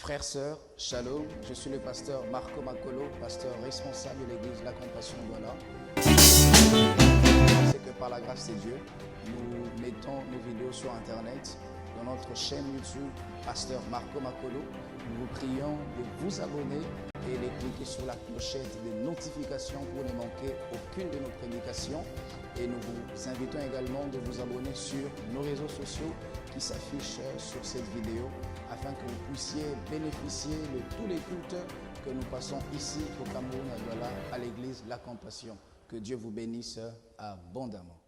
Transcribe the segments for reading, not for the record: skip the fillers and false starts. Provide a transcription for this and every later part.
Frères, sœurs, shalom, je suis le pasteur Marco Makolo, pasteur responsable de l'église La Compassion Douala. C'est que par la grâce de Dieu, nous mettons nos vidéos sur internet, dans notre chaîne YouTube, pasteur Marco Makolo. Nous vous prions de vous abonner et de cliquer sur la clochette de notification pour ne manquer aucune de nos prédications. Et nous vous invitons également de vous abonner sur nos réseaux sociaux qui s'affichent sur cette vidéo afin que vous puissiez bénéficier de tous les cultes que nous passons ici au Cameroun, à Douala, à l'église La Compassion. Que Dieu vous bénisse abondamment.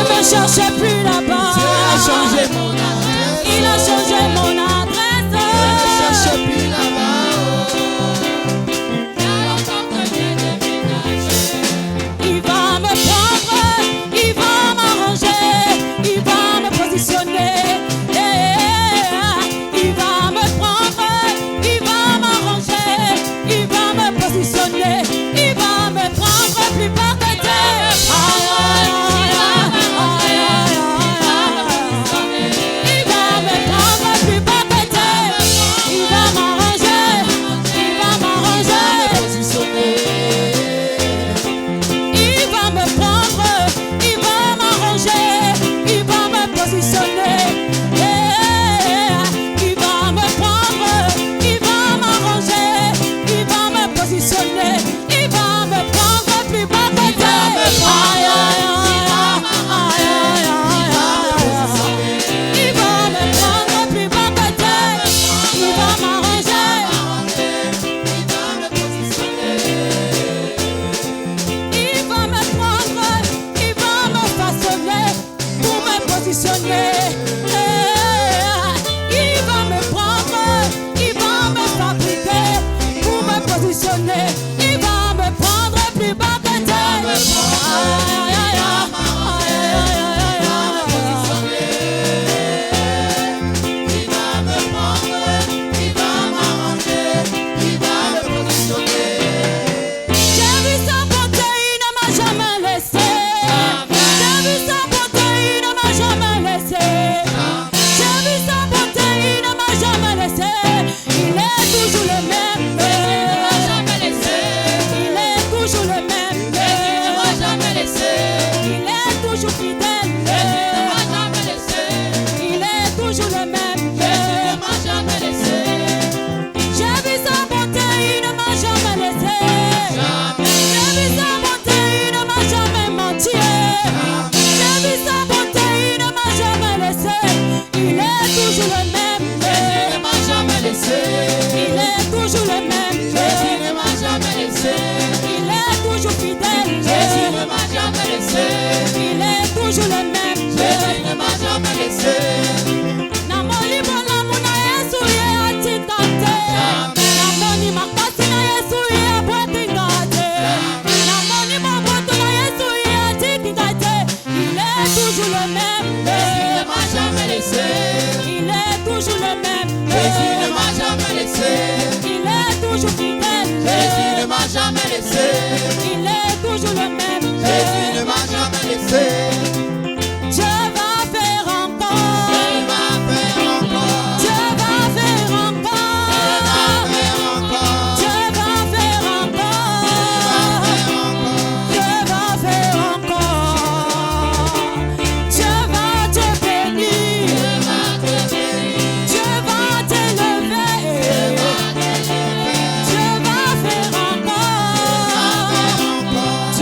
Ne cherchez plus là-bas. Dieu a changé mon adresse. Il a changé mon adresse. Ne cherchez plus là-bas. Il va me prendre, il va m'arranger, il va me positionner. Il va me prendre, il va m'arranger, il va me positionner. Il va me prendre plus bas que terre.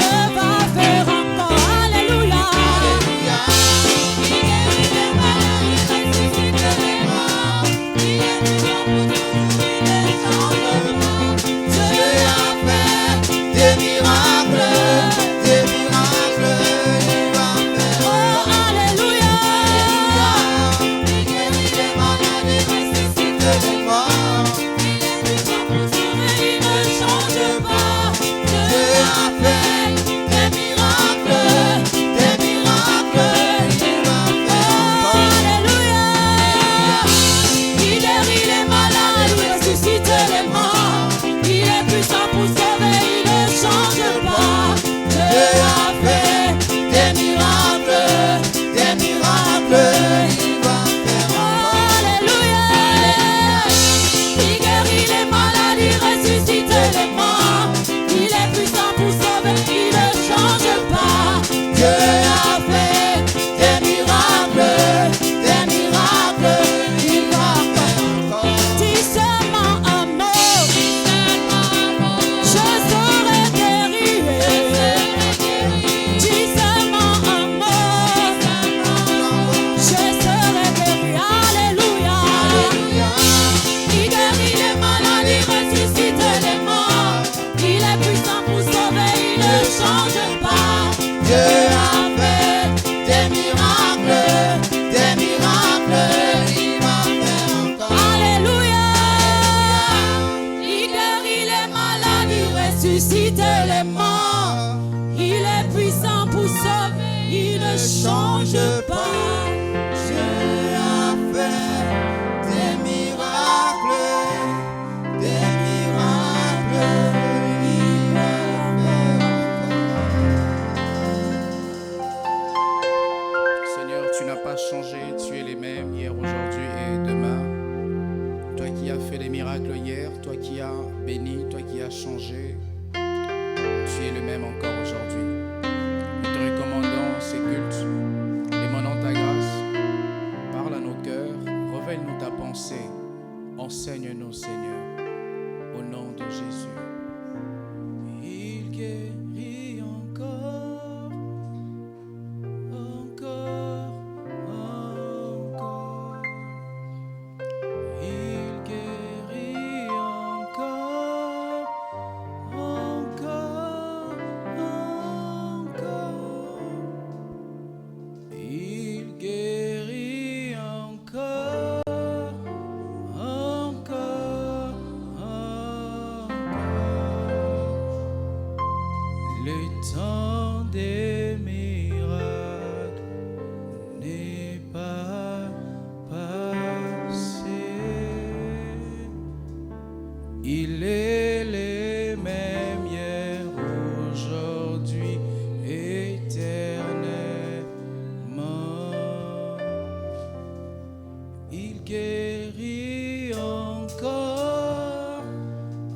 Je miracle hier, toi qui as béni, toi qui as changé, tu es le même encore aujourd'hui. Nous te recommandons ces cultes, demandons ta grâce, parle à nos cœurs, révèle-nous ta pensée, enseigne-nous Seigneur, au nom de Jésus. Il guérit encore, encore, encore. Il guérit encore, encore, encore. Il guérit encore, encore, encore. Le temps des miracles n'est pas passé. Il est le même hier, aujourd'hui, éternellement. Il guérit encore,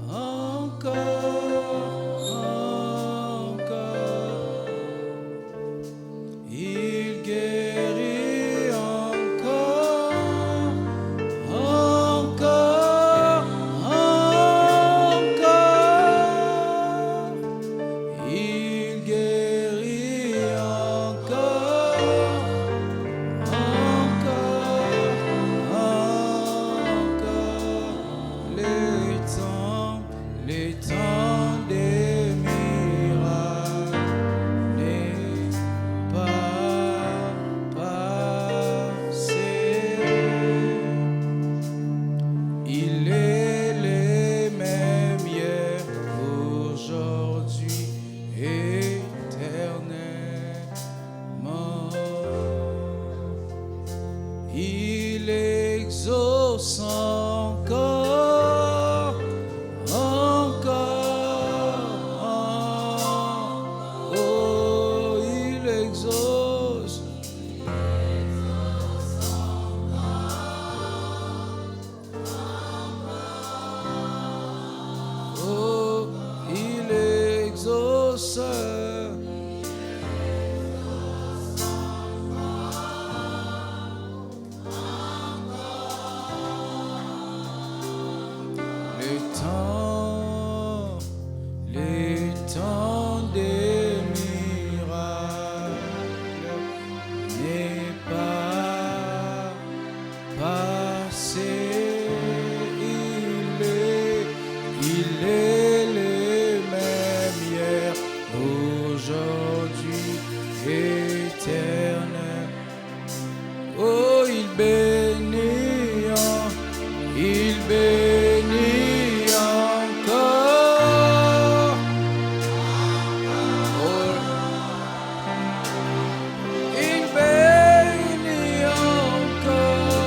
encore, encore. Il guérit encore, encore, encore. Il guérit encore, encore. Les temps des miracles n'est pas passé. Il est le même hier, aujourd'hui, éternellement. Il exauce encore, encore. Oh, il exauce. Oh, il exauce. Le temps des miracles n'est pas passé. Il est le même hier, aujourd'hui, éternel. Oh, il bénit encore. Oh, il bénit encore.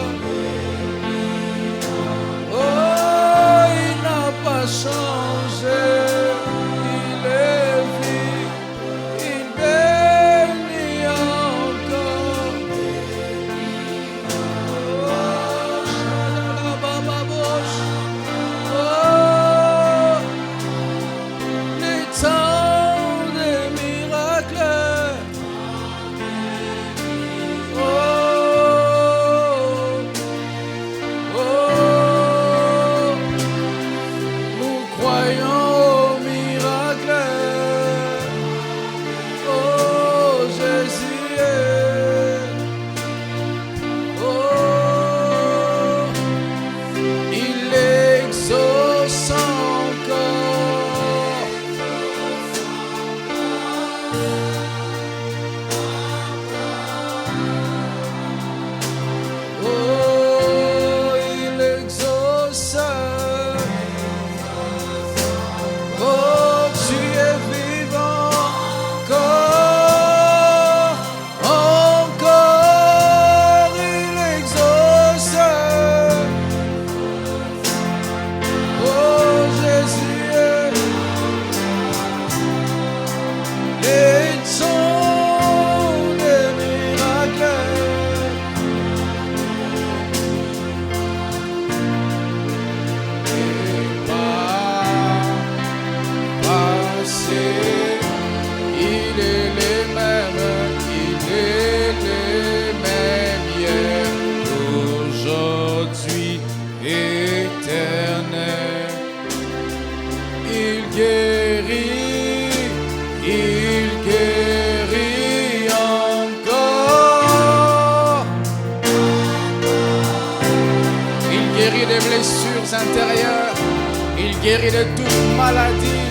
aujourd'hui, éternel. Il guérit encore. Il guérit des blessures intérieures. Il guérit de toute maladie.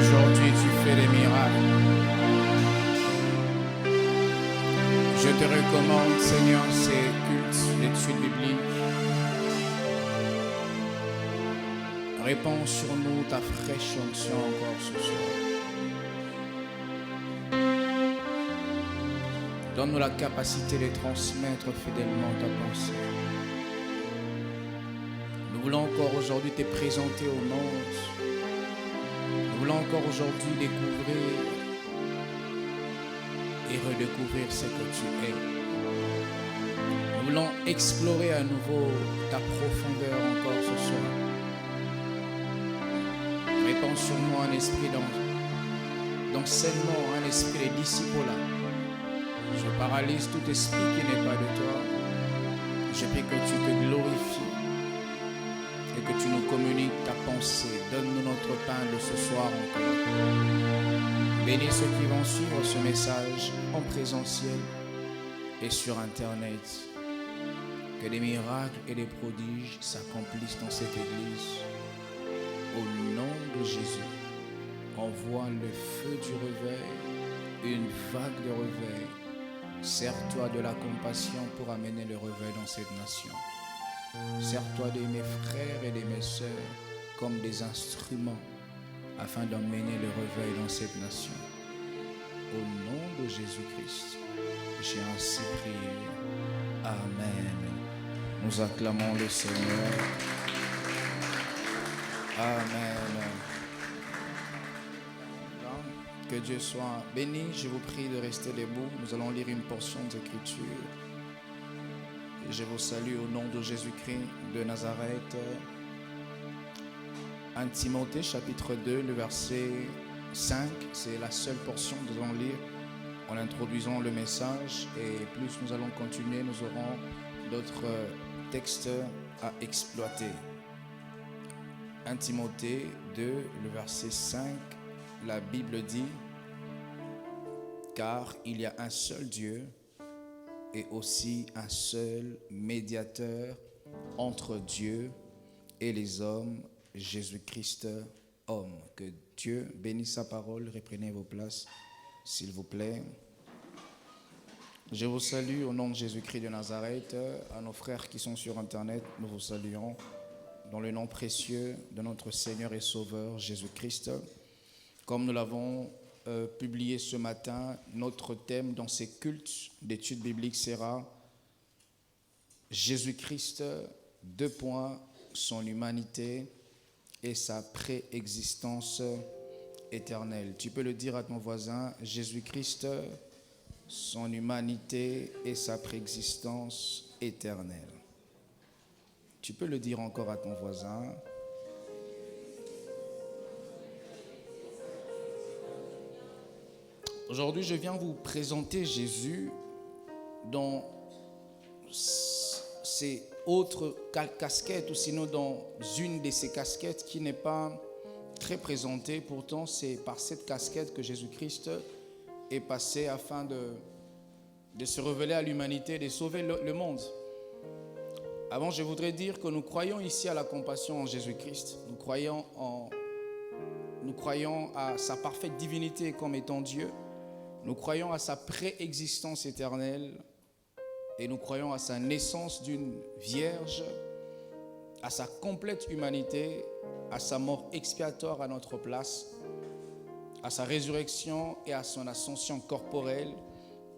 Aujourd'hui, tu fais des miracles. Je te recommande, Seigneur, ces cultes, l'étude biblique. Répands sur nous ta fraîche onction encore ce soir. Donne-nous la capacité de transmettre fidèlement ta pensée. Nous voulons encore aujourd'hui te présenter au monde. Nous voulons encore aujourd'hui découvrir et redécouvrir ce que tu es. Nous voulons explorer à nouveau ta profondeur encore ce soir. Répands sur nous un esprit d'enseignement, un esprit de disciple-là. Je paralyse tout esprit qui n'est pas de toi. Je prie que tu te glorifies et que tu nous communiques ta pensée. Donne-nous notre pain de ce soir encore. Bénis ceux qui vont suivre ce message en présentiel et sur Internet. Que des miracles et des prodiges s'accomplissent dans cette église. Au nom de Jésus, envoie le feu du réveil, une vague de réveil. Sers-toi de la compassion pour amener le réveil dans cette nation. Sers-toi de mes frères et de mes sœurs comme des instruments afin d'emmener le réveil dans cette nation. Au nom de Jésus-Christ, j'ai ainsi prié. Amen. Nous acclamons le Seigneur. Amen. Que Dieu soit béni. Je vous prie de rester debout. Nous allons lire une portion d'Écriture. Et je vous salue au nom de Jésus-Christ de Nazareth. 1 Timothée chapitre 2, le verset 5. C'est la seule portion que nous allons lire. en introduisant le message, et plus nous allons continuer, nous aurons d'autres textes à exploiter. 1 Timothée 2, le verset 5, la Bible dit: car il y a un seul Dieu et aussi un seul médiateur entre Dieu et les hommes, Jésus-Christ, homme. Que Dieu bénisse sa parole. Reprenez vos places, s'il vous plaît. Je vous salue au nom de Jésus-Christ de Nazareth. À nos frères qui sont sur Internet, nous vous saluons dans le nom précieux de notre Seigneur et Sauveur Jésus-Christ. Comme nous l'avons publié ce matin, notre thème dans ces cultes d'études bibliques sera Jésus-Christ, son humanité et sa préexistence éternelle. Tu peux le dire à ton voisin: Jésus-Christ, son humanité et sa préexistence éternelle. Tu peux le dire encore à ton voisin. Aujourd'hui, je viens vous présenter Jésus dans ses autres casquettes, ou sinon dans une de ces casquettes qui n'est pas très présentée. Pourtant, c'est par cette casquette que Jésus-Christ est passé afin de se révéler à l'humanité, de sauver le monde. Avant, je voudrais dire que nous croyons ici à la compassion en Jésus-Christ. Nous croyons à sa parfaite divinité comme étant Dieu. Nous croyons à sa préexistence éternelle et nous croyons à sa naissance d'une vierge, à sa complète humanité, à sa mort expiatoire à notre place, à sa résurrection et à son ascension corporelle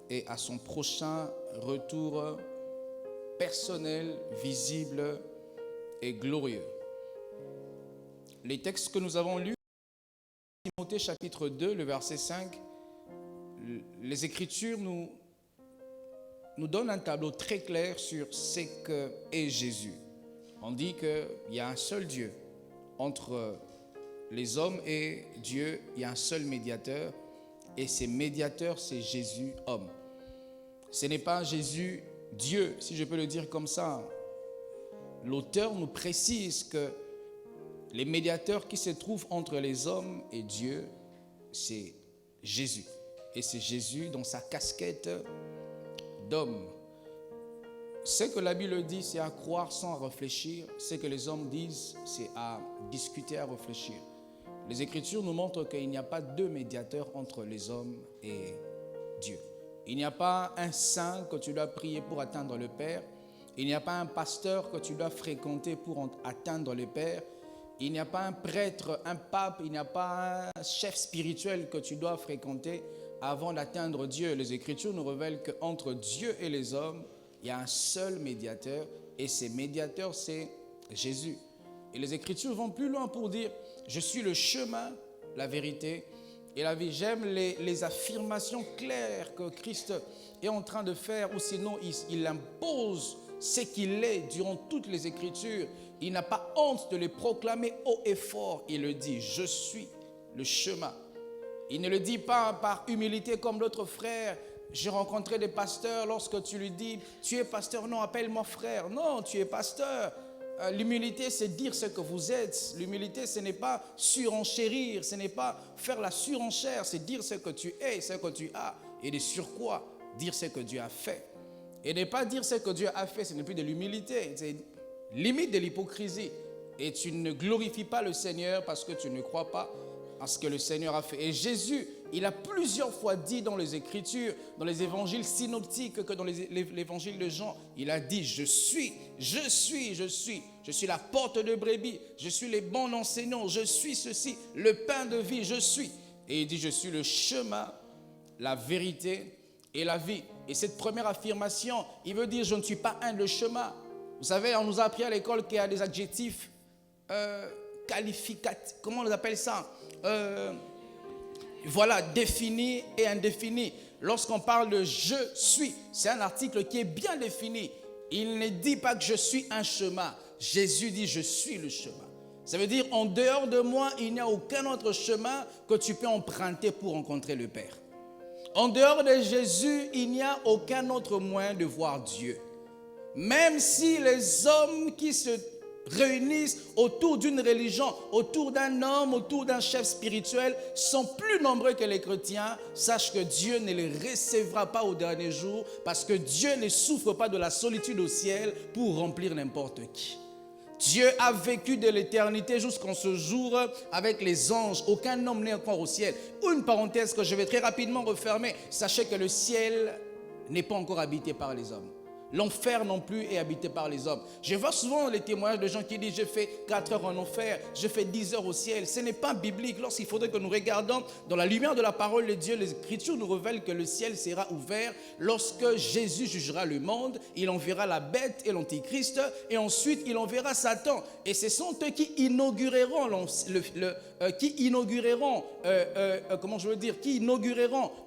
et à son prochain retour personnel, visible et glorieux. Les textes que nous avons lus, Timothée chapitre 2, le verset 5, les Écritures nous donnent un tableau très clair sur ce qu'est Jésus. On dit qu'il y a un seul Dieu. Entre les hommes et Dieu, il y a un seul médiateur. Et ce médiateur, c'est Jésus, homme. Ce n'est pas Jésus, Dieu, si je peux le dire comme ça. L'auteur nous précise que les médiateurs qui se trouvent entre les hommes et Dieu, c'est Jésus. Et c'est Jésus dans sa casquette d'homme. Ce que la Bible dit, c'est à croire sans réfléchir. Ce que les hommes disent, c'est à discuter, à réfléchir. Les Écritures nous montrent qu'il n'y a pas deux médiateurs entre les hommes et Dieu. Il n'y a pas un saint que tu dois prier pour atteindre le Père. Il n'y a pas un pasteur que tu dois fréquenter pour atteindre le Père. Il n'y a pas un prêtre, un pape, il n'y a pas un chef spirituel que tu dois fréquenter avant d'atteindre Dieu. Les Écritures nous révèlent qu'entre Dieu et les hommes, il y a un seul médiateur et ce médiateur, c'est Jésus. Et les Écritures vont plus loin pour dire: je suis le chemin, la vérité et la vie. J'aime les affirmations claires que Christ est en train de faire, ou sinon il impose ce qu'il est durant toutes les Écritures. Il n'a pas honte de les proclamer haut et fort. Il le dit: je suis le chemin. Il ne le dit pas par humilité comme l'autre frère. J'ai rencontré des pasteurs, lorsque tu lui dis: tu es pasteur, non, appelle-moi frère. Non, tu es pasteur. L'humilité, c'est dire ce que vous êtes. L'humilité, ce n'est pas surenchérir, ce n'est pas faire la surenchère, c'est dire ce que tu es, ce que tu as, et de surcroît, dire ce que Dieu a fait. Et ne pas dire ce que Dieu a fait, ce n'est plus de l'humilité, c'est limite de l'hypocrisie. Et tu ne glorifies pas le Seigneur parce que tu ne crois pas à ce que le Seigneur a fait. Et Jésus, il a plusieurs fois dit dans les Écritures, dans les évangiles synoptiques que dans l'évangile de Jean, il a dit: je suis la porte de brebis, je suis les bons enseignants, je suis ceci, le pain de vie, je suis. Et il dit: je suis le chemin, la vérité et la vie. Et cette première affirmation, il veut dire: je ne suis pas le chemin. Vous savez, on nous a appris à l'école qu'il y a des adjectifs qualificatifs, comment on les appelle ça? Voilà, défini et indéfini. Lorsqu'on parle de je suis, c'est un article qui est bien défini. Il ne dit pas que je suis un chemin. Jésus dit: je suis le chemin. Ça veut dire, en dehors de moi, il n'y a aucun autre chemin que tu peux emprunter pour rencontrer le Père. En dehors de Jésus, il n'y a aucun autre moyen de voir Dieu. Même si les hommes qui se réunissent autour d'une religion, autour d'un homme, autour d'un chef spirituel, sont plus nombreux que les chrétiens, sache que Dieu ne les recevra pas au dernier jour, parce que Dieu ne souffre pas de la solitude au ciel pour remplir n'importe qui. Dieu a vécu de l'éternité jusqu'en ce jour avec les anges. Aucun homme n'est encore au ciel. Une parenthèse que je vais très rapidement refermer. Sachez que le ciel n'est pas encore habité par les hommes. L'enfer non plus est habité par les hommes. Je vois souvent les témoignages de gens qui disent « je fais 4 heures en enfer, je fais 10 heures au ciel ». Ce n'est pas biblique. Lorsqu'il faudrait que nous regardions dans la lumière de la parole de Dieu, les Écritures nous révèlent que le ciel sera ouvert lorsque Jésus jugera le monde. Il enverra la bête et l'antichrist et ensuite il enverra Satan. Et ce sont eux qui inaugureront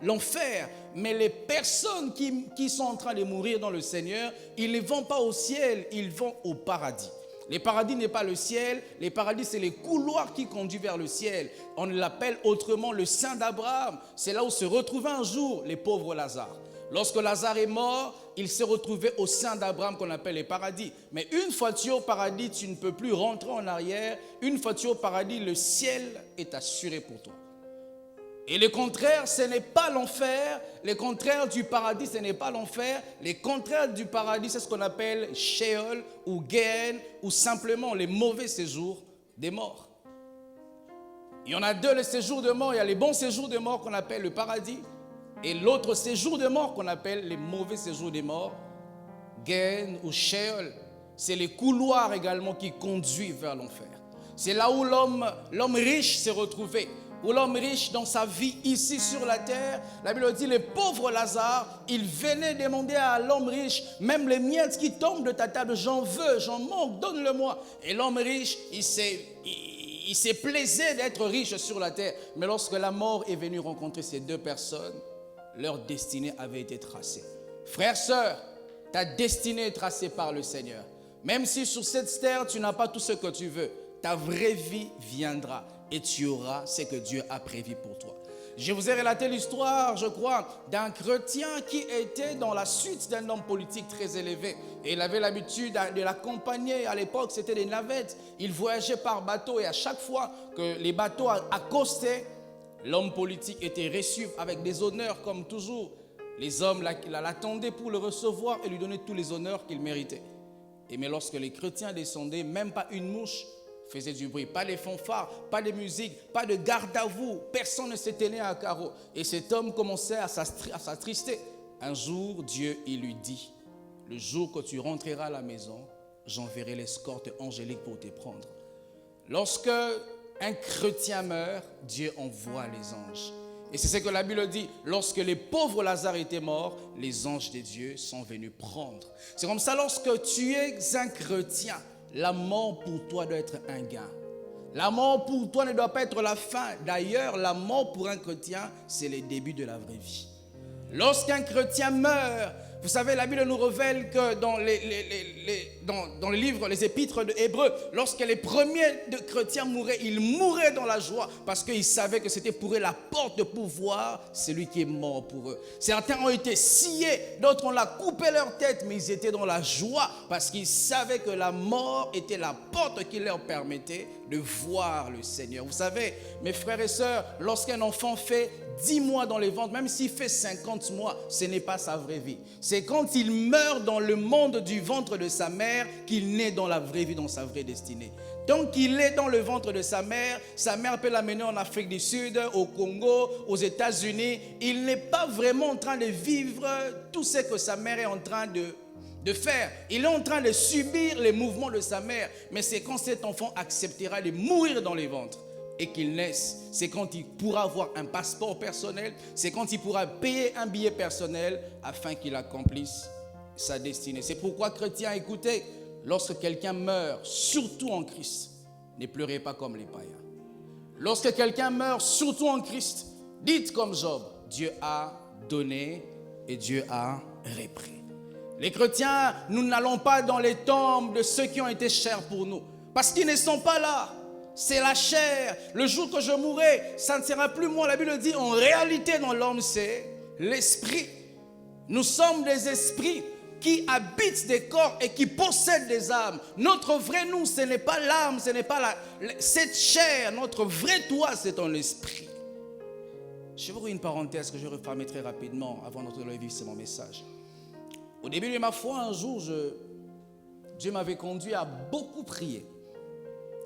l'enfer. Mais les personnes qui sont en train de mourir dans le Seigneur, ils ne vont pas au ciel, ils vont au paradis. Le paradis n'est pas le ciel, le paradis c'est les couloirs qui conduisent vers le ciel. On l'appelle autrement le sein d'Abraham. C'est là où se retrouvait un jour les pauvres Lazare. Lorsque Lazare est mort, il s'est retrouvé au sein d'Abraham qu'on appelle le paradis. Mais une fois tu es au paradis, tu ne peux plus rentrer en arrière. Une fois tu es au paradis, le ciel est assuré pour toi. Et le contraire, ce n'est pas l'enfer. Le contraire du paradis, ce n'est pas l'enfer. Le contraire du paradis, c'est ce qu'on appelle Sheol ou Gehenna ou simplement les mauvais séjours des morts. Il y en a 2, les séjours de mort. Il y a les bons séjours de mort qu'on appelle le paradis et l'autre séjour de mort qu'on appelle les mauvais séjours des morts, Gehenna ou Sheol. C'est les couloirs également qui conduisent vers l'enfer. C'est là où l'homme riche s'est retrouvé. Où l'homme riche dans sa vie ici sur la terre, la Bible dit, les pauvres Lazare, il venait demander à l'homme riche, même les miettes qui tombent de ta table, j'en veux, j'en manque, donne-le-moi. Et l'homme riche, il s'est plaisé d'être riche sur la terre. Mais lorsque la mort est venue rencontrer ces 2 personnes, leur destinée avait été tracée. Frère, sœur, ta destinée est tracée par le Seigneur. Même si sur cette terre, tu n'as pas tout ce que tu veux, ta vraie vie viendra. Et tu auras ce que Dieu a prévu pour toi. Je vous ai relaté l'histoire, je crois, d'un chrétien qui était dans la suite d'un homme politique très élevé. Et il avait l'habitude de l'accompagner. À l'époque, c'était des navettes. Il voyageait par bateau et à chaque fois que les bateaux accostaient, l'homme politique était reçu avec des honneurs comme toujours. Les hommes l'attendaient pour le recevoir et lui donner tous les honneurs qu'il méritait. Mais lorsque les chrétiens descendaient, même pas une mouche faisait du bruit, pas de fanfares, pas de musique, pas de garde à vous, personne ne se tenait à carreau. Et cet homme commençait à s'attrister. Un jour, Dieu, il lui dit, le jour que tu rentreras à la maison, j'enverrai l'escorte angélique pour te prendre. Lorsque un chrétien meurt, Dieu envoie les anges. Et c'est ce que la Bible dit, lorsque les pauvres Lazare étaient morts, les anges de Dieu sont venus prendre. C'est comme ça, lorsque tu es un chrétien, la mort pour toi doit être un gain. La mort pour toi ne doit pas être la fin. D'ailleurs, la mort pour un chrétien, c'est le début de la vraie vie. Lorsqu'un chrétien meurt, vous savez, la Bible nous révèle que dans les livres, les épîtres de Hébreux, lorsque les premiers chrétiens mouraient, ils mouraient dans la joie parce qu'ils savaient que c'était pour eux la porte de pouvoir, celui qui est mort pour eux. Certains ont été sciés, d'autres on l'a coupé leur tête, mais ils étaient dans la joie parce qu'ils savaient que la mort était la porte qui leur permettait de voir le Seigneur. Vous savez, mes frères et sœurs, lorsqu'un enfant fait 10 mois dans les ventres, même s'il fait 50 mois, ce n'est pas sa vraie vie. C'est quand il meurt dans le monde du ventre de sa mère qu'il naît dans la vraie vie, dans sa vraie destinée. Tant qu'il est dans le ventre de sa mère peut l'amener en Afrique du Sud, au Congo, aux États-Unis. Il n'est pas vraiment en train de vivre tout ce que sa mère est en train de faire. Il est en train de subir les mouvements de sa mère. Mais c'est quand cet enfant acceptera de mourir dans les ventres et qu'il naisse, c'est quand il pourra avoir un passeport personnel, c'est quand il pourra payer un billet personnel afin qu'il accomplisse sa destinée. C'est pourquoi, chrétiens, écoutez, lorsque quelqu'un meurt, surtout en Christ, ne pleurez pas comme les païens. Lorsque quelqu'un meurt, surtout en Christ, dites comme Job, Dieu a donné et Dieu a repris. Les chrétiens, nous n'allons pas dans les tombes de ceux qui ont été chers pour nous, parce qu'ils ne sont pas là. C'est la chair. Le jour que je mourrai, ça ne sera plus moi. La Bible dit, en réalité, dans l'homme, c'est l'esprit. Nous sommes des esprits qui habitent des corps et qui possèdent des âmes. Notre vrai nous, ce n'est pas l'âme, ce n'est pas cette chair. Notre vrai toi, c'est ton esprit. Je vais ouvrir une parenthèse que je vais refermer très rapidement avant d'entrer vivre, c'est mon message. Au début de ma foi, un jour, Dieu m'avait conduit à beaucoup prier.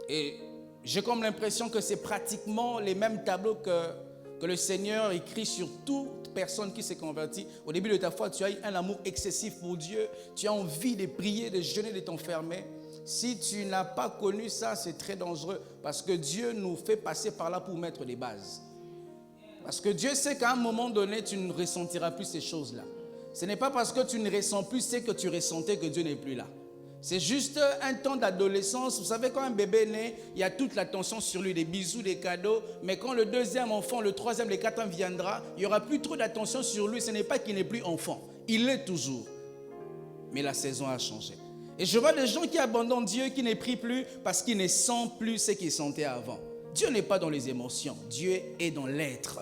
Et j'ai comme l'impression que c'est pratiquement les mêmes tableaux que le Seigneur écrit sur toute personne qui s'est convertie. Au début de ta foi, tu as un amour excessif pour Dieu. Tu as envie de prier, de jeûner, de t'enfermer. Si tu n'as pas connu ça, c'est très dangereux. Parce que Dieu nous fait passer par là pour mettre des bases. Parce que Dieu sait qu'à un moment donné, tu ne ressentiras plus ces choses-là. Ce n'est pas parce que tu ne ressens plus ce que tu ressentais que Dieu n'est plus là. C'est juste un temps d'adolescence. Vous savez, quand un bébé naît, il y a toute l'attention sur lui, des bisous, des cadeaux. Mais quand le deuxième enfant, le troisième, le quatrième viendra, il n'y aura plus trop d'attention sur lui. Ce n'est pas qu'il n'est plus enfant. Il l'est toujours. Mais la saison a changé. Et je vois des gens qui abandonnent Dieu, qui ne prient plus parce qu'ils ne sentent plus ce qu'ils sentaient avant. Dieu n'est pas dans les émotions. Dieu est dans l'être.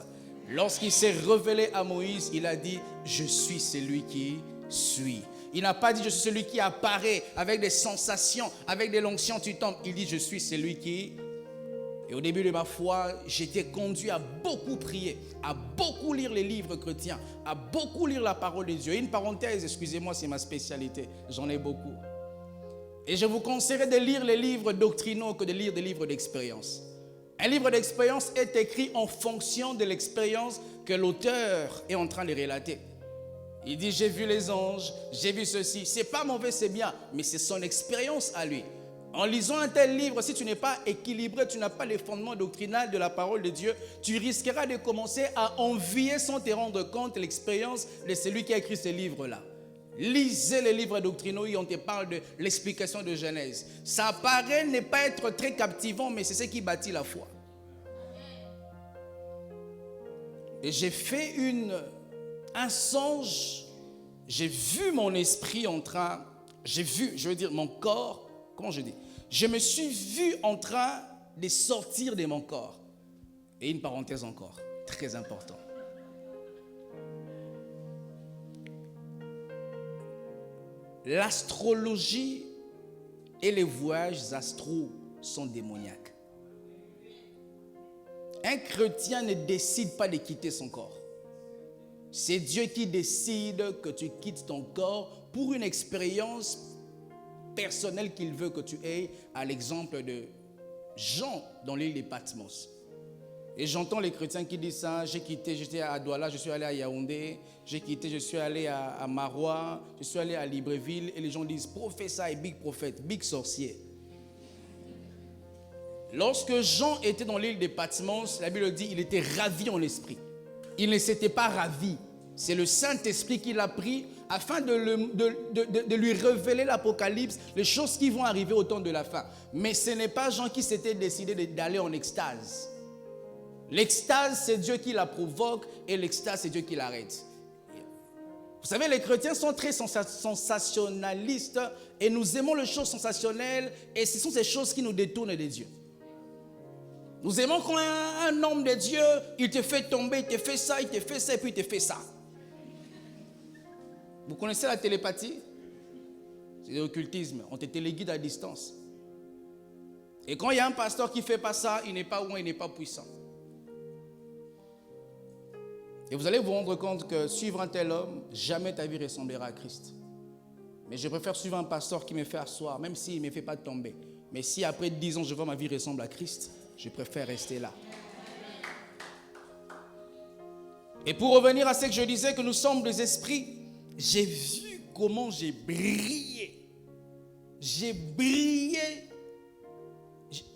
Lorsqu'il s'est révélé à Moïse, il a dit « Je suis celui qui suis ». Il n'a pas dit « Je suis celui qui apparaît avec des sensations, avec des l'onction, tu tombes ». Il dit « Je suis celui qui ». Et au début de ma foi, j'étais conduit à beaucoup prier, à beaucoup lire les livres chrétiens, à beaucoup lire la parole de Dieu. Et une parenthèse, excusez-moi, c'est ma spécialité, j'en ai beaucoup. Et je vous conseillerais de lire les livres doctrinaux que de lire des livres d'expérience. Un livre d'expérience est écrit en fonction de l'expérience que l'auteur est en train de relater. Il dit, j'ai vu les anges, j'ai vu ceci. C'est pas mauvais, c'est bien, mais c'est son expérience à lui. En lisant un tel livre, si tu n'es pas équilibré, tu n'as pas les fondements doctrinaux de la parole de Dieu, tu risqueras de commencer à envier sans te rendre compte l'expérience de celui qui a écrit ce livre-là. Lisez les livres doctrinaux et on te parle de l'explication de Genèse. Ça paraît ne pas être très captivant, mais c'est ce qui bâtit la foi. Et j'ai fait un songe, j'ai vu mon esprit en train, mon corps, comment je dis? Je me suis vu en train de sortir de mon corps. Et une parenthèse encore, très important. L'astrologie et les voyages astraux sont démoniaques. Un chrétien ne décide pas de quitter son corps. C'est Dieu qui décide que tu quittes ton corps pour une expérience personnelle qu'il veut que tu aies, à l'exemple de Jean dans l'île de Patmos. Et j'entends les chrétiens qui disent ça, j'ai quitté, j'étais à Douala, je suis allé à Yaoundé, j'ai quitté, je suis allé à Marois, je suis allé à Libreville, et les gens disent, professeur et big prophète, big sorcier. Lorsque Jean était dans l'île de Patmos, la Bible dit, il était ravi en esprit. Il ne s'était pas ravi. C'est le Saint-Esprit qui l'a pris afin de lui révéler l'Apocalypse, les choses qui vont arriver au temps de la fin. Mais ce n'est pas Jean qui s'était décidé d'aller en extase. L'extase, c'est Dieu qui la provoque et l'extase, c'est Dieu qui l'arrête. Vous savez, les chrétiens sont très sensationnalistes et nous aimons les choses sensationnelles et ce sont ces choses qui nous détournent de Dieu. Nous aimons quand un homme de Dieu, il te fait tomber, il te fait ça et puis il te fait ça. Vous connaissez la télépathie? C'est l'occultisme, on te téléguide à distance. Et quand il y a un pasteur qui ne fait pas ça, il n'est pas loin, il n'est pas puissant. Et vous allez vous rendre compte que suivre un tel homme, jamais ta vie ressemblera à Christ. Mais je préfère suivre un pasteur qui me fait asseoir, même s'il ne me fait pas tomber. Mais si après 10 ans, je vois ma vie ressemble à Christ, je préfère rester là. Et pour revenir à ce que je disais, que nous sommes des esprits, j'ai vu comment j'ai brillé. J'ai brillé.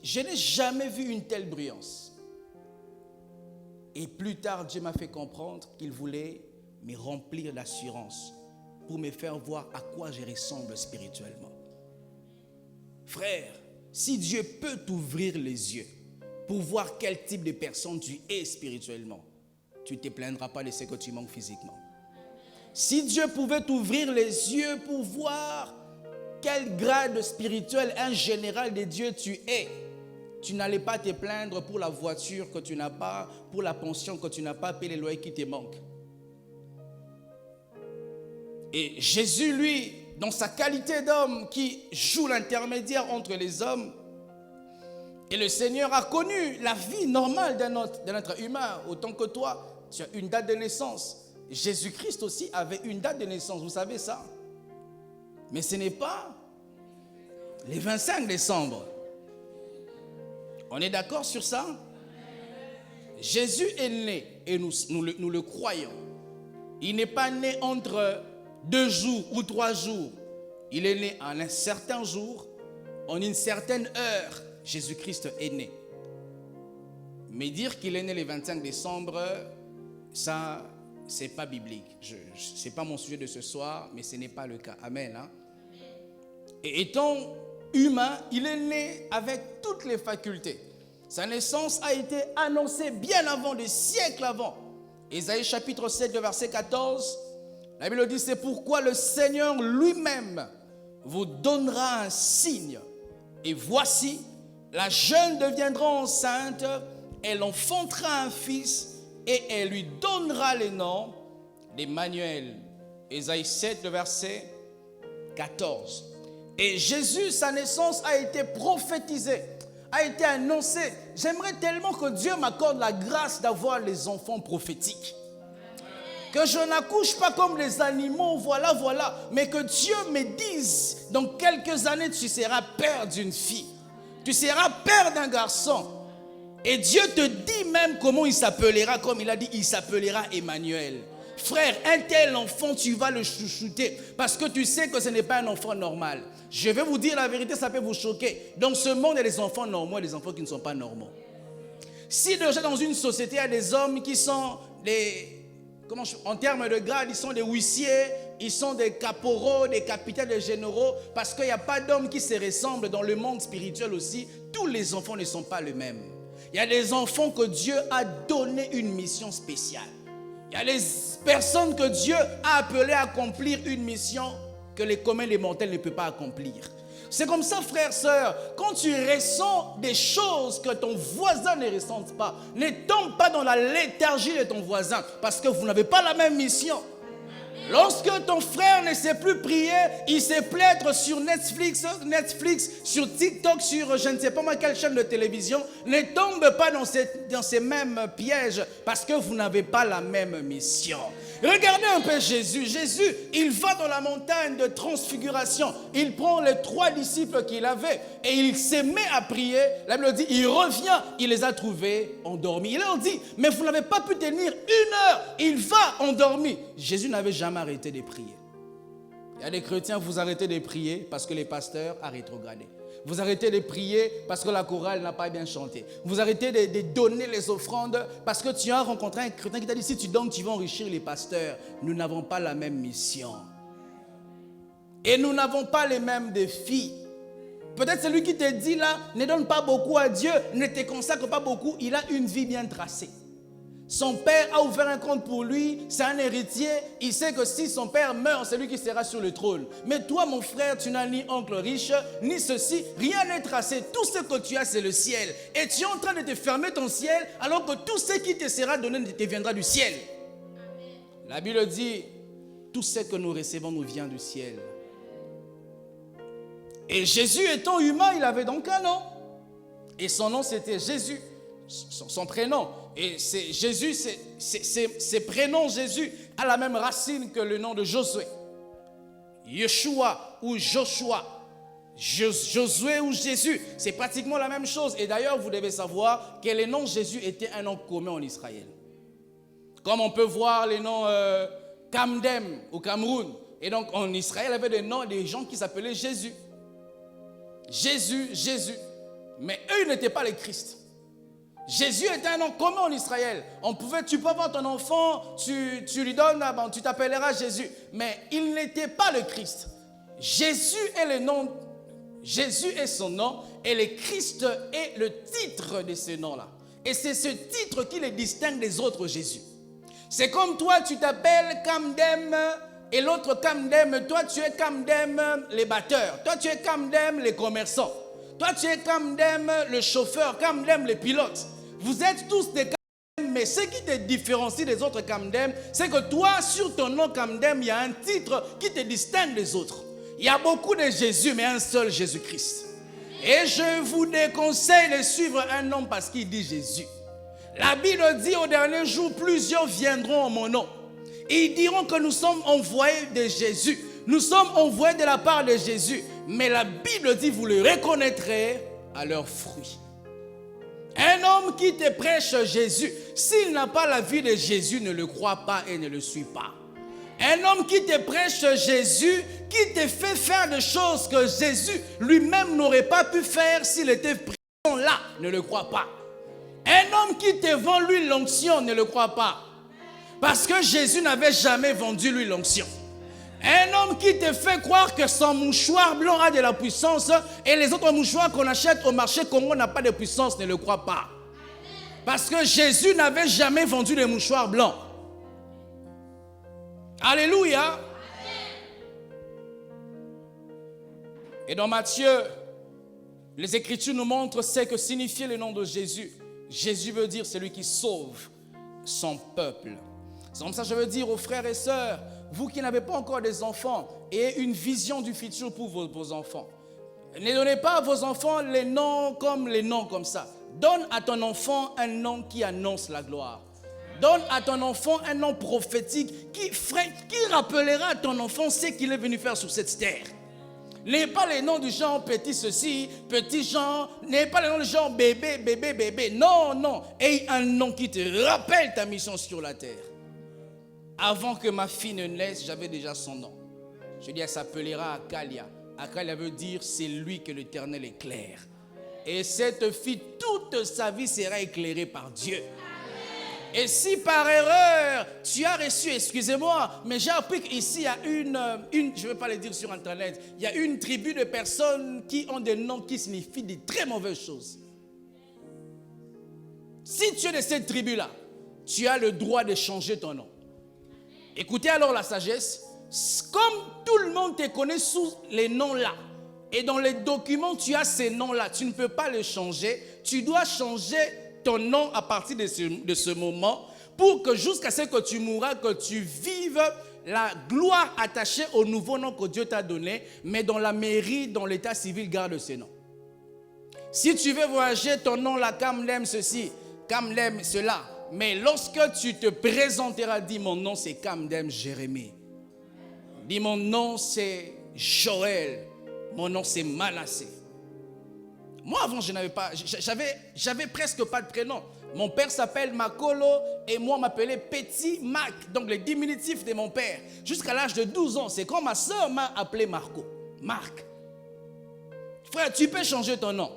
Je n'ai jamais vu une telle brillance. Et plus tard, Dieu m'a fait comprendre qu'il voulait me remplir d'assurance pour me faire voir à quoi je ressemble spirituellement. Frère, si Dieu peut t'ouvrir les yeux pour voir quel type de personne tu es spirituellement, tu ne te plaindras pas de ce que tu manques physiquement. Si Dieu pouvait t'ouvrir les yeux pour voir quel grade spirituel, un général de Dieu tu es, tu n'allais pas te plaindre pour la voiture que tu n'as pas, pour la pension que tu n'as pas, payer les loyers qui te manquent. Et Jésus, lui, dans sa qualité d'homme qui joue l'intermédiaire entre les hommes, et le Seigneur a connu la vie normale d'un être humain, autant que toi, tu as une date de naissance. Jésus-Christ aussi avait une date de naissance, vous savez ça? Mais ce n'est pas les 25 décembre. On est d'accord sur ça? Jésus est né, et nous le croyons. Il n'est pas né entre 2 jours ou 3 jours. Il est né en un certain jour, en une certaine heure. Jésus-Christ est né. Mais dire qu'il est né le 25 décembre, ça, c'est pas biblique. Ce n'est pas mon sujet de ce soir, mais ce n'est pas le cas. Amen. Hein? Et étant humain, il est né avec toutes les facultés. Sa naissance a été annoncée bien avant, des siècles avant. Ésaïe chapitre 7, verset 14, la Bible dit, c'est pourquoi le Seigneur lui-même vous donnera un signe. Et voici, la jeune deviendra enceinte, elle enfantera un fils et elle lui donnera le nom d'Emmanuel. Ésaïe 7, verset 14. Et Jésus, sa naissance a été prophétisée, a été annoncée. J'aimerais tellement que Dieu m'accorde la grâce d'avoir les enfants prophétiques. Que je n'accouche pas comme les animaux, voilà, mais que Dieu me dise, dans quelques années, tu seras père d'une fille. Tu seras père d'un garçon. Et Dieu te dit même comment il s'appellera, comme il a dit, il s'appellera Emmanuel. Frère, un tel enfant, tu vas le chouchouter parce que tu sais que ce n'est pas un enfant normal. Je vais vous dire la vérité, ça peut vous choquer. Dans ce monde, il y a des enfants normaux et des enfants qui ne sont pas normaux. Si déjà dans une société, il y a des hommes qui sont en termes de grade, ils sont des huissiers, ils sont des caporaux, des capitaines, des généraux, parce qu'il n'y a pas d'hommes qui se ressemblent dans le monde spirituel aussi. Tous les enfants ne sont pas les mêmes. Il y a des enfants que Dieu a donné une mission spéciale. Il y a des personnes que Dieu a appelées à accomplir une mission que les communs, les mortels ne peuvent pas accomplir. C'est comme ça, frère, sœur, quand tu ressens des choses que ton voisin ne ressent pas, ne tombe pas dans la léthargie de ton voisin, parce que vous n'avez pas la même mission. Lorsque ton frère ne sait plus prier, il sait plus être sur Netflix, sur TikTok, sur je ne sais pas moi quelle chaîne de télévision, ne tombe pas dans ces mêmes pièges, parce que vous n'avez pas la même mission. Regardez un peu Jésus. Jésus, il va dans la montagne de transfiguration. Il prend les 3 disciples qu'il avait et il se met à prier. La Bible dit, il revient, il les a trouvés endormis. Il leur dit, mais vous n'avez pas pu tenir 1 heure. Il va endormi. Jésus n'avait jamais arrêté de prier. Il y a des chrétiens, vous arrêtez de prier parce que les pasteurs a rétrogradé. Vous arrêtez de prier parce que la chorale n'a pas bien chanté. Vous arrêtez de donner les offrandes parce que tu as rencontré un chrétien qui t'a dit, si tu donnes, tu vas enrichir les pasteurs. Nous n'avons pas la même mission. Et nous n'avons pas les mêmes défis. Peut-être celui qui te dit là, ne donne pas beaucoup à Dieu, ne te consacre pas beaucoup, il a une vie bien tracée. Son père a ouvert un compte pour lui, c'est un héritier. Il sait que si son père meurt, c'est lui qui sera sur le trône. Mais toi, mon frère, tu n'as ni oncle riche, ni ceci. Rien n'est tracé. Tout ce que tu as, c'est le ciel. Et tu es en train de te fermer ton ciel, alors que tout ce qui te sera donné te viendra du ciel. Amen. La Bible dit, tout ce que nous recevons nous vient du ciel. Et Jésus étant humain, il avait donc un nom. Et son nom, c'était Jésus. Son prénom. Et c'est Jésus, c'est prénom Jésus a la même racine que le nom de Josué. Yeshua ou Joshua. Josué ou Jésus, c'est pratiquement la même chose. Et d'ailleurs, vous devez savoir que le nom Jésus était un nom commun en Israël. Comme on peut voir les noms Kamdem au Cameroun. Et donc en Israël, il y avait des noms des gens qui s'appelaient Jésus. Jésus. Mais eux, ils n'étaient pas les Christ. Jésus était un nom commun en Israël. Tu peux avoir ton enfant, tu lui donnes, tu t'appelleras Jésus. Mais il n'était pas le Christ. Jésus est son nom et le Christ est le titre de ce nom-là. Et c'est ce titre qui le distingue des autres Jésus. C'est comme toi, tu t'appelles Kamdem et l'autre Kamdem. Toi, tu es Kamdem les batteurs. Toi, tu es Kamdem les commerçants. Toi, tu es Kamdem le chauffeur, Kamdem les pilotes. Vous êtes tous des Kamdem, mais ce qui te différencie des autres Kamdem, c'est que toi, sur ton nom Kamdem, il y a un titre qui te distingue des autres. Il y a beaucoup de Jésus, mais un seul Jésus-Christ. Et je vous déconseille de suivre un homme parce qu'il dit Jésus. La Bible dit au dernier jour, plusieurs viendront en mon nom. Et ils diront que nous sommes envoyés de Jésus. Nous sommes envoyés de la part de Jésus. Mais la Bible dit, vous le reconnaîtrez à leurs fruits. Un homme qui te prêche Jésus, s'il n'a pas la vie de Jésus, ne le croit pas et ne le suit pas. Un homme qui te prêche Jésus, qui te fait faire des choses que Jésus lui-même n'aurait pas pu faire s'il était présent là, ne le croit pas. Un homme qui te vend lui l'onction, ne le croit pas. Parce que Jésus n'avait jamais vendu lui l'onction. Un homme qui te fait croire que son mouchoir blanc a de la puissance et les autres mouchoirs qu'on achète au marché Congo n'ont pas de puissance, ne le croit pas. Parce que Jésus n'avait jamais vendu de mouchoirs blancs. Alléluia. Et dans Matthieu, les Écritures nous montrent ce que signifie le nom de Jésus. Jésus veut dire celui qui sauve son peuple. C'est comme ça que je veux dire aux frères et sœurs, vous qui n'avez pas encore des enfants, ayez une vision du futur pour vos enfants. Ne donnez pas à vos enfants les noms comme ça. Donne à ton enfant un nom qui annonce la gloire. Donne à ton enfant un nom prophétique qui rappellera à ton enfant ce qu'il est venu faire sur cette terre. N'ayez pas les noms du genre petit ceci, petit genre, n'ayez pas les noms du genre bébé, bébé, bébé. Non, non. Ayez un nom qui te rappelle ta mission sur la terre. Avant que ma fille ne naisse, j'avais déjà son nom. Je dis, elle s'appellera Akalia. Akalia veut dire, c'est lui que l'Éternel éclaire. Et cette fille, toute sa vie sera éclairée par Dieu. Et si par erreur, tu as reçu, excusez-moi, mais j'ai appris qu'ici, il y a une, je ne vais pas le dire sur Internet, il y a une tribu de personnes qui ont des noms qui signifient de très mauvaises choses. Si tu es de cette tribu-là, tu as le droit de changer ton nom. Écoutez alors la sagesse. Comme tout le monde te connaît sous les noms-là, et dans les documents, tu as ces noms-là, tu ne peux pas les changer. Tu dois changer ton nom à partir de ce moment pour que jusqu'à ce que tu mourras, que tu vives la gloire attachée au nouveau nom que Dieu t'a donné, mais dans la mairie, dans l'état civil, garde ce nom. Si tu veux voyager, ton nom là, Kamdem ceci, Kamdem cela, mais lorsque tu te présenteras, dis mon nom c'est Kamdem Jérémie. Dis mon nom c'est Joël. Mon nom c'est Manassé. Moi avant je n'avais pas, j'avais presque pas de prénom. Mon père s'appelle Makolo et moi m'appelais Petit Mac, donc le diminutif de mon père. Jusqu'à l'âge de 12 ans, c'est quand ma soeur m'a appelé Marco. Marc. Frère, tu peux changer ton nom.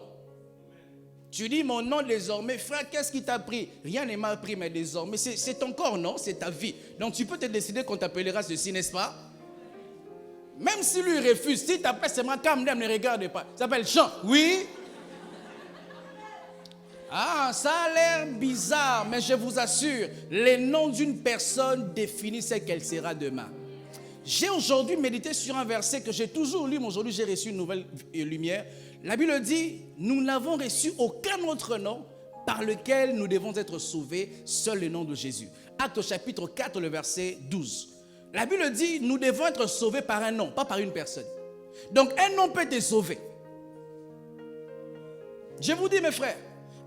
Tu dis mon nom désormais, frère, qu'est-ce qui t'a pris? Rien ne m'a pris, mais désormais, c'est ton corps, non? C'est ta vie. Donc tu peux te décider qu'on t'appellera ceci, n'est-ce pas? Même si lui refuse, si t'appelles seulement Kamdem, ne regarde pas. Ça s'appelle Jean, oui? Ah, ça a l'air bizarre, mais je vous assure, le nom d'une personne définit ce qu'elle sera demain. J'ai aujourd'hui médité sur un verset que j'ai toujours lu, mais aujourd'hui j'ai reçu une nouvelle lumière. La Bible dit, nous n'avons reçu aucun autre nom par lequel nous devons être sauvés, seul le nom de Jésus. Actes au chapitre 4, le verset 12. La Bible dit, nous devons être sauvés par un nom, pas par une personne. Donc un nom peut te sauver. Je vous dis mes frères,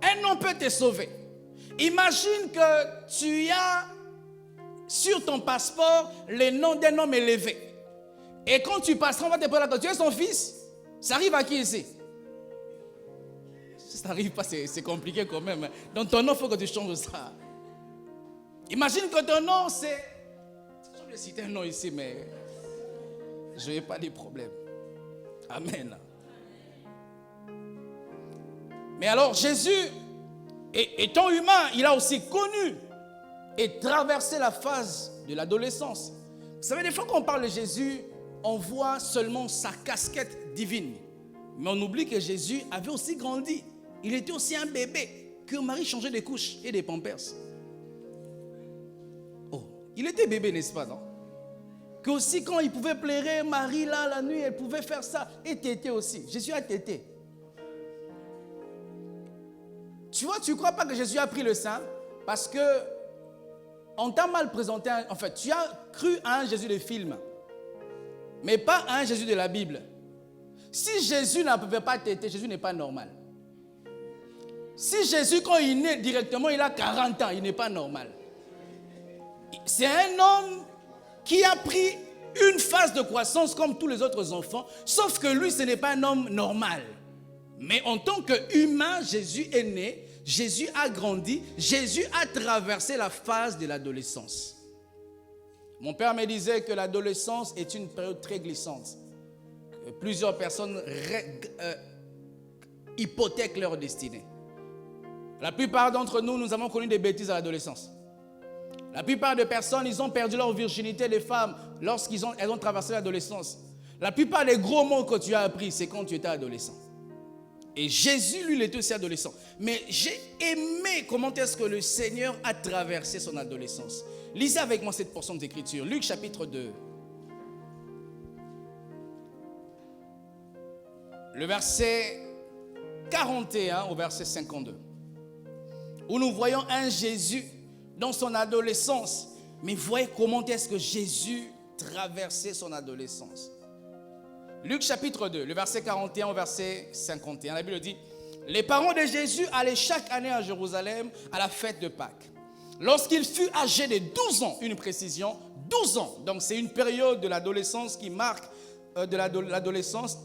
un nom peut te sauver. Imagine que tu as sur ton passeport le nom d'un homme élevé. Et quand tu passeras, on va te poser la question, tu es son fils? Ça arrive à qui ici? Ça n'arrive pas, c'est compliqué quand même. Donc ton nom, il faut que tu changes ça. Imagine que ton nom, c'est... Je vais citer un nom ici, mais je n'ai pas de problème. Amen. Mais alors Jésus, étant humain, il a aussi connu et traversé la phase de l'adolescence. Vous savez, des fois qu'on parle de Jésus, on voit seulement sa casquette divine. Mais on oublie que Jésus avait aussi grandi. Il était aussi un bébé, que Marie changeait des couches et des pampers. Oh, il était bébé, n'est-ce pas, non? Que aussi quand il pouvait pleurer, Marie là, la nuit, elle pouvait faire ça. Et tété aussi. Jésus a tété. Tu vois, tu ne crois pas que Jésus a pris le sein? Parce que on t'a mal présenté, en fait, tu as cru à un Jésus de film, mais pas à un Jésus de la Bible. Si Jésus ne pouvait pas t'aider, Jésus n'est pas normal. Si Jésus, quand il naît directement, il a 40 ans, il n'est pas normal. C'est un homme qui a pris une phase de croissance comme tous les autres enfants, sauf que lui, ce n'est pas un homme normal. Mais en tant qu'humain, Jésus est né, Jésus a grandi, Jésus a traversé la phase de l'adolescence. Mon père me disait que l'adolescence est une période très glissante. Plusieurs personnes hypothèquent leur destinée. La plupart d'entre nous, nous avons connu des bêtises à l'adolescence. La plupart des personnes, ils ont perdu leur virginité des femmes elles ont traversé l'adolescence. La plupart des gros mots que tu as appris, c'est quand tu étais adolescent. Et Jésus, lui, il était aussi adolescent. Mais j'ai aimé comment est-ce que le Seigneur a traversé son adolescence. Lisez avec moi cette portion d'écriture. Luc chapitre 2. Le verset 41 au verset 52. Où nous voyons un Jésus dans son adolescence. Mais voyez comment est-ce que Jésus traversait son adolescence. Luc chapitre 2, le verset 41 au verset 51. La Bible dit, les parents de Jésus allaient chaque année à Jérusalem à la fête de Pâques. Lorsqu'il fut âgé de 12 ans, une précision, 12 ans, donc c'est une période de l'adolescence qui marque de l'adolescence,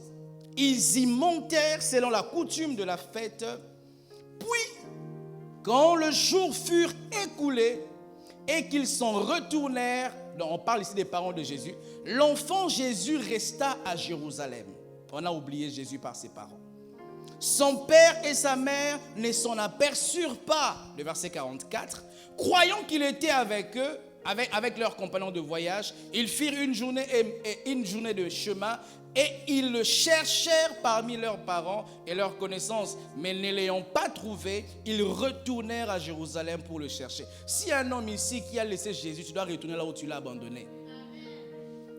ils y montèrent selon la coutume de la fête. Puis, quand le jour fut écoulé et qu'ils s'en retournèrent, on parle ici des parents de Jésus, l'enfant Jésus resta à Jérusalem. On a oublié Jésus par ses parents. Son père et sa mère ne s'en aperçurent pas, le verset 44, croyant qu'il était avec eux, avec leurs compagnons de voyage. Ils firent une journée de chemin et ils le cherchèrent parmi leurs parents et leurs connaissances, mais ne l'ayant pas trouvé, ils retournèrent à Jérusalem pour le chercher. Si un homme ici qui a laissé Jésus, tu dois retourner là où tu l'as abandonné.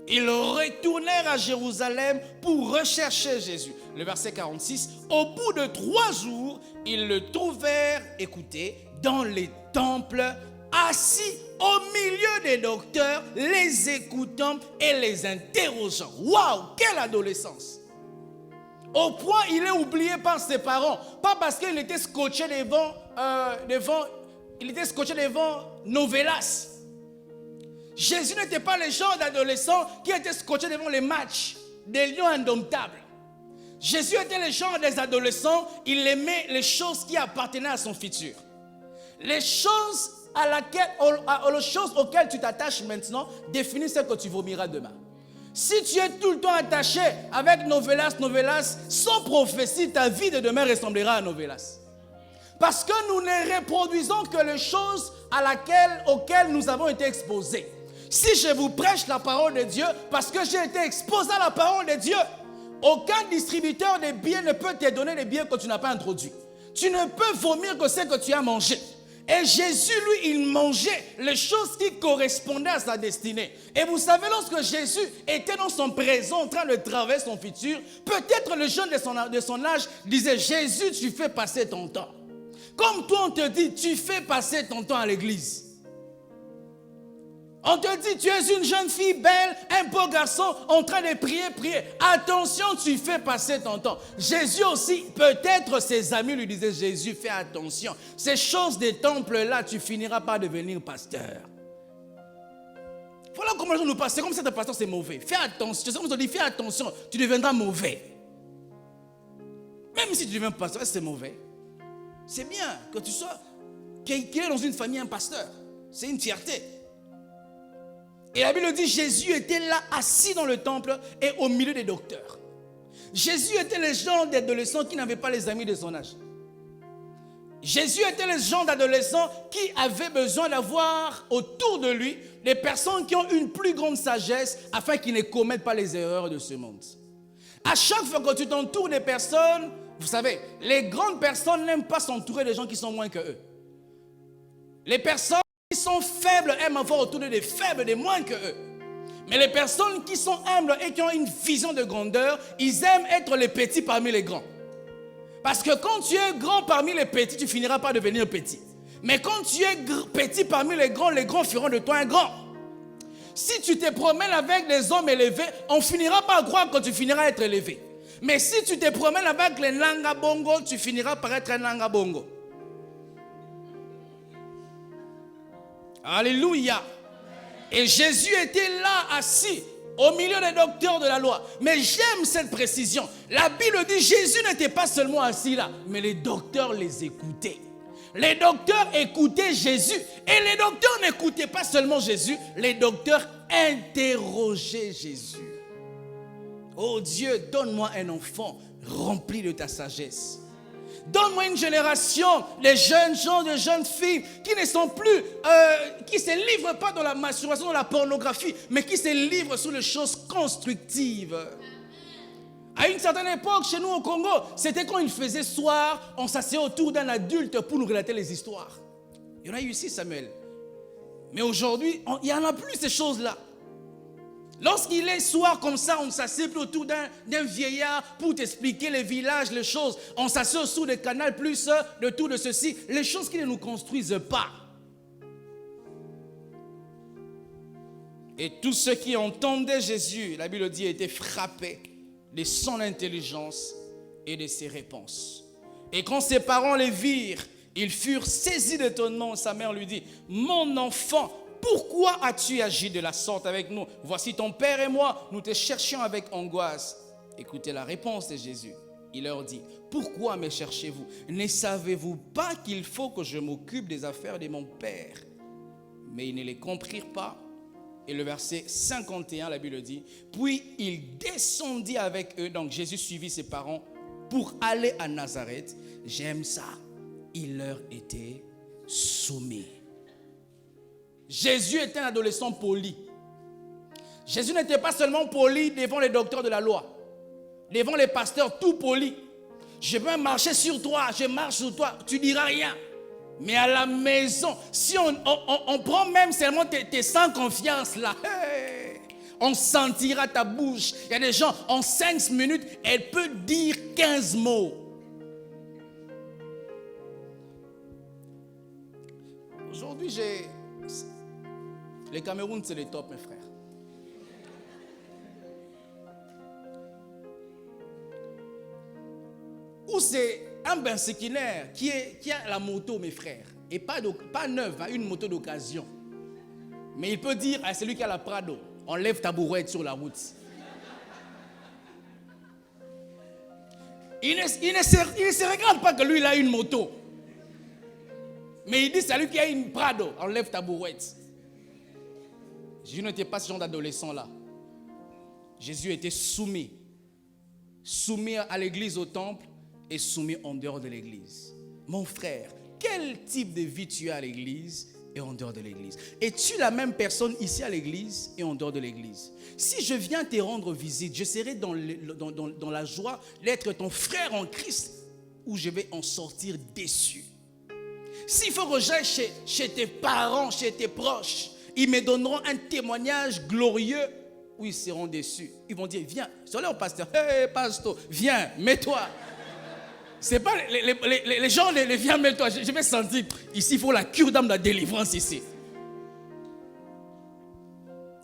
Ils retournèrent à Jérusalem pour rechercher Jésus. Le verset 46, au bout de 3 jours, ils le trouvèrent, écoutez, dans les temples, assis au milieu des docteurs, les écoutant et les interrogeant. Waouh, quelle adolescence! Au point, il est oublié par ses parents. Pas parce qu'il était scotché devant Novelas. Jésus n'était pas le genre d'adolescent qui était scotché devant les matchs des lions indomptables. Jésus était le genre des adolescents, il aimait les choses qui appartenaient à son futur. Les choses auxquelles tu t'attaches maintenant définissent ce que tu vomiras demain. Si tu es tout le temps attaché avec Novelas, sans prophétie, ta vie de demain ressemblera à Novelas. Parce que nous ne reproduisons que les choses auxquelles nous avons été exposés. Si je vous prêche la parole de Dieu, parce que j'ai été exposé à la parole de Dieu, aucun distributeur de biens ne peut te donner des biens que tu n'as pas introduits. Tu ne peux vomir que ce que tu as mangé. Et Jésus, lui, il mangeait les choses qui correspondaient à sa destinée. Et vous savez, lorsque Jésus était dans son présent, en train de traverser son futur, peut-être le jeune de son âge disait, Jésus, tu fais passer ton temps. Comme toi, on te dit, tu fais passer ton temps à l'église. On te dit, tu es une jeune fille belle, un beau garçon, en train de prier. Attention, tu fais passer ton temps. Jésus aussi, peut-être ses amis lui disaient, Jésus, fais attention. Ces choses des temples-là, tu finiras par devenir pasteur. Voilà comment les gens nous passent. C'est comme ça que le pasteur, c'est mauvais. Fais attention. C'est comme ça qu'on dit, fais attention, tu deviendras mauvais. Même si tu deviens pasteur, c'est mauvais. C'est bien que tu sois, qu'il y ait dans une famille un pasteur. C'est une fierté. Et la Bible dit, Jésus était là, assis dans le temple et au milieu des docteurs. Jésus était le genre d'adolescent qui n'avait pas les amis de son âge. Jésus était le genre d'adolescent qui avait besoin d'avoir autour de lui des personnes qui ont une plus grande sagesse afin qu'ils ne commettent pas les erreurs de ce monde. À chaque fois que tu t'entoures des personnes, vous savez, les grandes personnes n'aiment pas s'entourer des gens qui sont moins que eux. Les personnes qui sont faibles aiment avoir autour d'eux des faibles, des moins que eux. Mais les personnes qui sont humbles et qui ont une vision de grandeur, ils aiment être les petits parmi les grands. Parce que quand tu es grand parmi les petits, tu finiras par devenir petit. Mais quand tu es petit parmi les grands feront de toi un grand. Si tu te promènes avec les hommes élevés, on finira par croire que tu finiras à être élevé. Mais si tu te promènes avec les Nanga Bongo, tu finiras par être un Nanga Bongo. Alléluia. Et Jésus était là, assis, au milieu des docteurs de la loi. Mais j'aime cette précision. La Bible dit Jésus n'était pas seulement assis là, mais les docteurs les écoutaient. Les docteurs écoutaient Jésus. Et les docteurs n'écoutaient pas seulement Jésus, les docteurs interrogeaient Jésus. Oh Dieu, donne-moi un enfant rempli de ta sagesse. Donne-moi une génération de jeunes gens, de jeunes filles qui ne sont plus, qui ne se livrent pas dans la masturbation, dans la pornographie, mais qui se livrent sur les choses constructives. À une certaine époque, chez nous au Congo, c'était quand il faisait soir, on s'asseyait autour d'un adulte pour nous relater les histoires. Il y en a eu ici, Samuel. Mais aujourd'hui, il n'y en a plus ces choses-là. Lorsqu'il est soir comme ça, on s'assied autour d'un vieillard pour t'expliquer les villages, les choses. On s'assied autour des canaux plus de tout de ceci. Les choses qui ne nous construisent pas. Et tous ceux qui entendaient Jésus, la Bible dit, étaient frappés de son intelligence et de ses réponses. Et quand ses parents les virent, ils furent saisis d'étonnement. Sa mère lui dit, mon enfant, pourquoi as-tu agi de la sorte avec nous? Voici ton père et moi, nous te cherchions avec angoisse. Écoutez la réponse de Jésus. Il leur dit, pourquoi me cherchez-vous? Ne savez-vous pas qu'il faut que je m'occupe des affaires de mon père? Mais ils ne les comprirent pas. Et le verset 51, la Bible dit, puis il descendit avec eux, donc Jésus suivit ses parents pour aller à Nazareth. J'aime ça. Il leur était soumis. Jésus était un adolescent poli. Jésus n'était pas seulement poli devant les docteurs de la loi, devant les pasteurs, tout poli. Je vais marcher sur toi, je marche sur toi, tu ne diras rien. Mais à la maison, si on prend même seulement tes sans confiance là, hey, on sentira ta bouche. Il y a des gens, en 5 minutes, elle peut dire 15 mots. Aujourd'hui, le Cameroun, c'est le top, mes frères. Ou c'est un benséquinaire qui a la moto, mes frères, et pas neuve, une moto d'occasion. Mais il peut dire à celui qui a la Prado, enlève ta brouette sur la route. Il ne se regarde pas que lui, il a une moto. Mais il dit, c'est lui qui a une Prado, enlève ta brouette. Jésus n'était pas ce genre d'adolescent-là. Jésus était soumis. Soumis à l'église, au temple, et soumis en dehors de l'église. Mon frère, quel type de vie tu as à l'église et en dehors de l'église? Es-tu la même personne ici à l'église et en dehors de l'église? Si je viens te rendre visite, je serai dans la joie d'être ton frère en Christ, ou je vais en sortir déçu. S'il faut que j'aille chez tes parents, chez tes proches, ils me donneront un témoignage glorieux où ils seront déçus. Ils vont dire, viens, sur leur pasteur, hey pasteur, viens, mets-toi. C'est pas les gens, les viens, mets-toi. Je vais sentir, ici il faut la cure d'âme, la délivrance ici.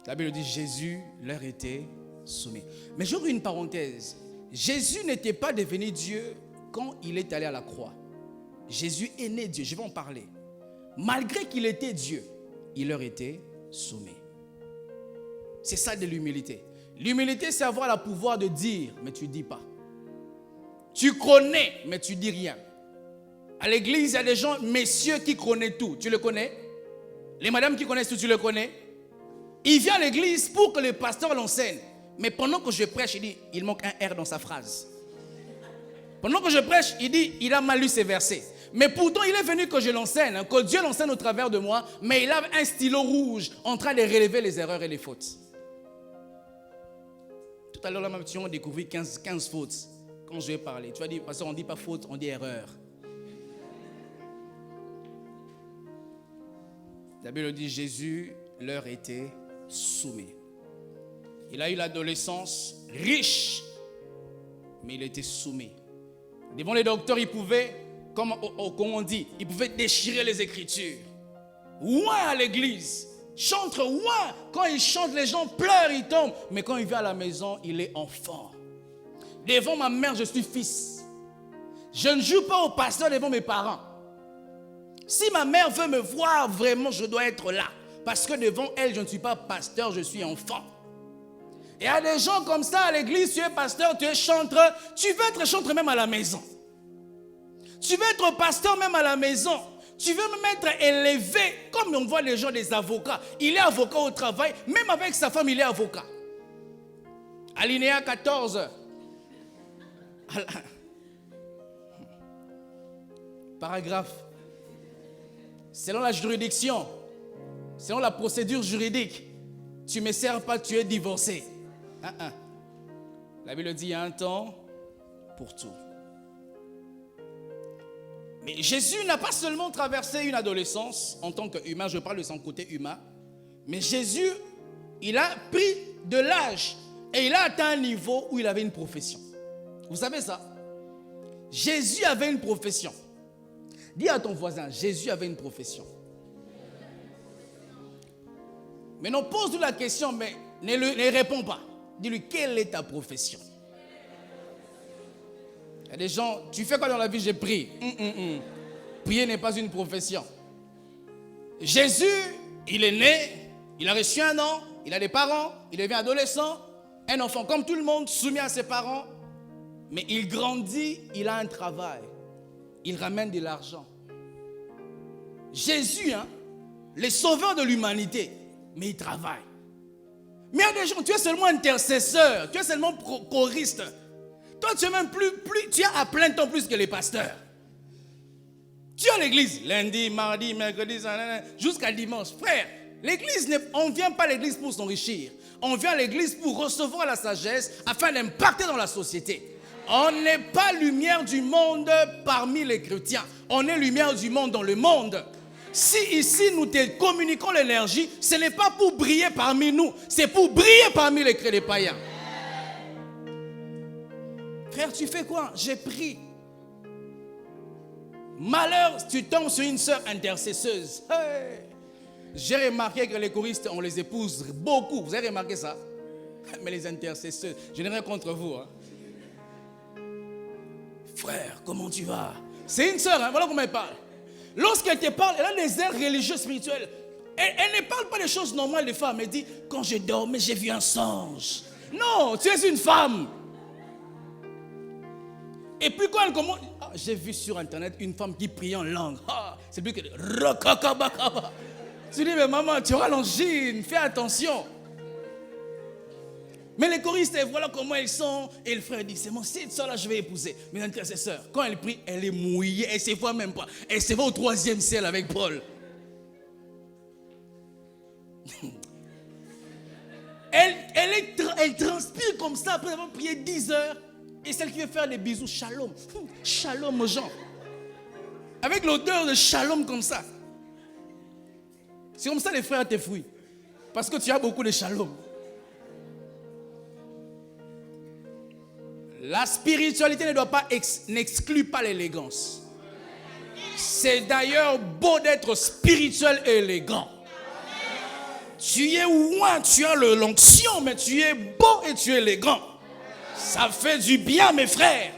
La Bible dit, Jésus leur était soumis. Mais j'ouvre une parenthèse. Jésus n'était pas devenu Dieu quand il est allé à la croix. Jésus est né Dieu, je vais en parler. Malgré qu'il était Dieu, il leur était soumis. C'est ça de l'humilité. L'humilité, c'est avoir le pouvoir de dire, mais tu ne dis pas. Tu connais, mais tu ne dis rien. À l'église, il y a des gens, messieurs, qui connaissent tout. Tu le connais? Les madames qui connaissent tout, tu le connais? Il vient à l'église pour que le pasteur l'enseigne. Mais pendant que je prêche, il dit, il manque un R dans sa phrase. Pendant que je prêche, il dit, il a mal lu ses versets. Mais pourtant, il est venu que je l'enseigne, que Dieu l'enseigne au travers de moi, mais il a un stylo rouge en train de relever les erreurs et les fautes. Tout à l'heure, là, tu as découvert 15 fautes quand je vais parler. Tu vas dire, parce qu'on ne dit pas faute, on dit erreur. La Bible dit, Jésus leur était soumis. Il a eu l'adolescence riche, mais il était soumis. Devant les docteurs, il pouvait comme on dit, il pouvait déchirer les Écritures. Ouin à l'église. Chantre ouin. Quand il chante, les gens pleurent, ils tombent. Mais quand il vient à la maison, il est enfant. Devant ma mère, je suis fils. Je ne joue pas au pasteur devant mes parents. Si ma mère veut me voir, vraiment, je dois être là. Parce que devant elle, je ne suis pas pasteur, je suis enfant. Et il y a des gens comme ça à l'église, tu es pasteur, tu es chanteur. Tu veux être chanteur même à la maison. Tu veux être pasteur même à la maison. Tu veux même être élevé, comme on voit les gens des avocats. Il est avocat au travail, même avec sa femme, il est avocat. Alinéa 14. Paragraphe. Selon la juridiction, selon la procédure juridique, tu ne me sers pas, tu es divorcé. La Bible dit, il y a un temps pour tout. Mais Jésus n'a pas seulement traversé une adolescence en tant qu'humain, je parle de son côté humain, mais Jésus, il a pris de l'âge et il a atteint un niveau où il avait une profession. Vous savez ça? Jésus avait une profession. Dis à ton voisin, Jésus avait une profession. Maintenant, pose-lui la question, mais ne réponds pas. Dis-lui, quelle est ta profession? Il y a des gens, tu fais quoi dans la vie? J'ai prié. Prier n'est pas une profession. Jésus, il est né, il a reçu un nom, il a des parents, il devient adolescent, un enfant comme tout le monde, soumis à ses parents. Mais il grandit, il a un travail. Il ramène de l'argent. Jésus, le sauveur de l'humanité, mais il travaille. Mais il y a des gens, tu es seulement intercesseur, tu es seulement choriste. Toi, tu es même plus, tu es à plein temps plus que les pasteurs. Tu es à l'église, lundi, mardi, mercredi, jusqu'à dimanche. Frère, l'église, on ne vient pas à l'église pour s'enrichir. On vient à l'église pour recevoir la sagesse afin d'impacter dans la société. On n'est pas lumière du monde parmi les chrétiens. On est lumière du monde dans le monde. Si ici nous te communiquons l'énergie, ce n'est pas pour briller parmi nous, c'est pour briller parmi les païens. Frère, tu fais quoi? J'ai pris. Malheur, tu tombes sur une sœur intercesseuse. Hey. J'ai remarqué que les choristes, on les épouse beaucoup. Vous avez remarqué ça? Mais les intercesseuses, je n'ai rien contre vous. Frère, comment tu vas? C'est une sœur, voilà comment elle parle. Lorsqu'elle te parle, elle a des airs religieux spirituels. Elle ne parle pas des choses normales des femmes. Elle dit, quand je dormais, j'ai vu un songe. Non, tu es une femme. Et puis quand elle commence, j'ai vu sur internet une femme qui prie en langue. C'est plus que Rokakabakaba. Tu dis, mais maman, tu auras l'angine, fais attention. Mais les choristes, voilà comment ils sont. Et le frère dit, c'est mon site, ça là, je vais épouser. Mes intercesseurs, quand elle prie, elle est mouillée, elle ne se voit même pas. Elle se voit au 3e ciel avec Paul. Elle transpire comme ça après avoir prié 10 heures. Et celle qui veut faire des bisous, shalom. Shalom aux gens. Avec l'odeur de shalom comme ça. C'est comme ça les frères te fouillent. Parce que tu as beaucoup de shalom. La spiritualité n'exclut pas l'élégance. C'est d'ailleurs beau d'être spirituel et élégant. Tu es ouin, tu as l'onction, mais tu es beau et tu es élégant. Ça fait du bien, mes frères.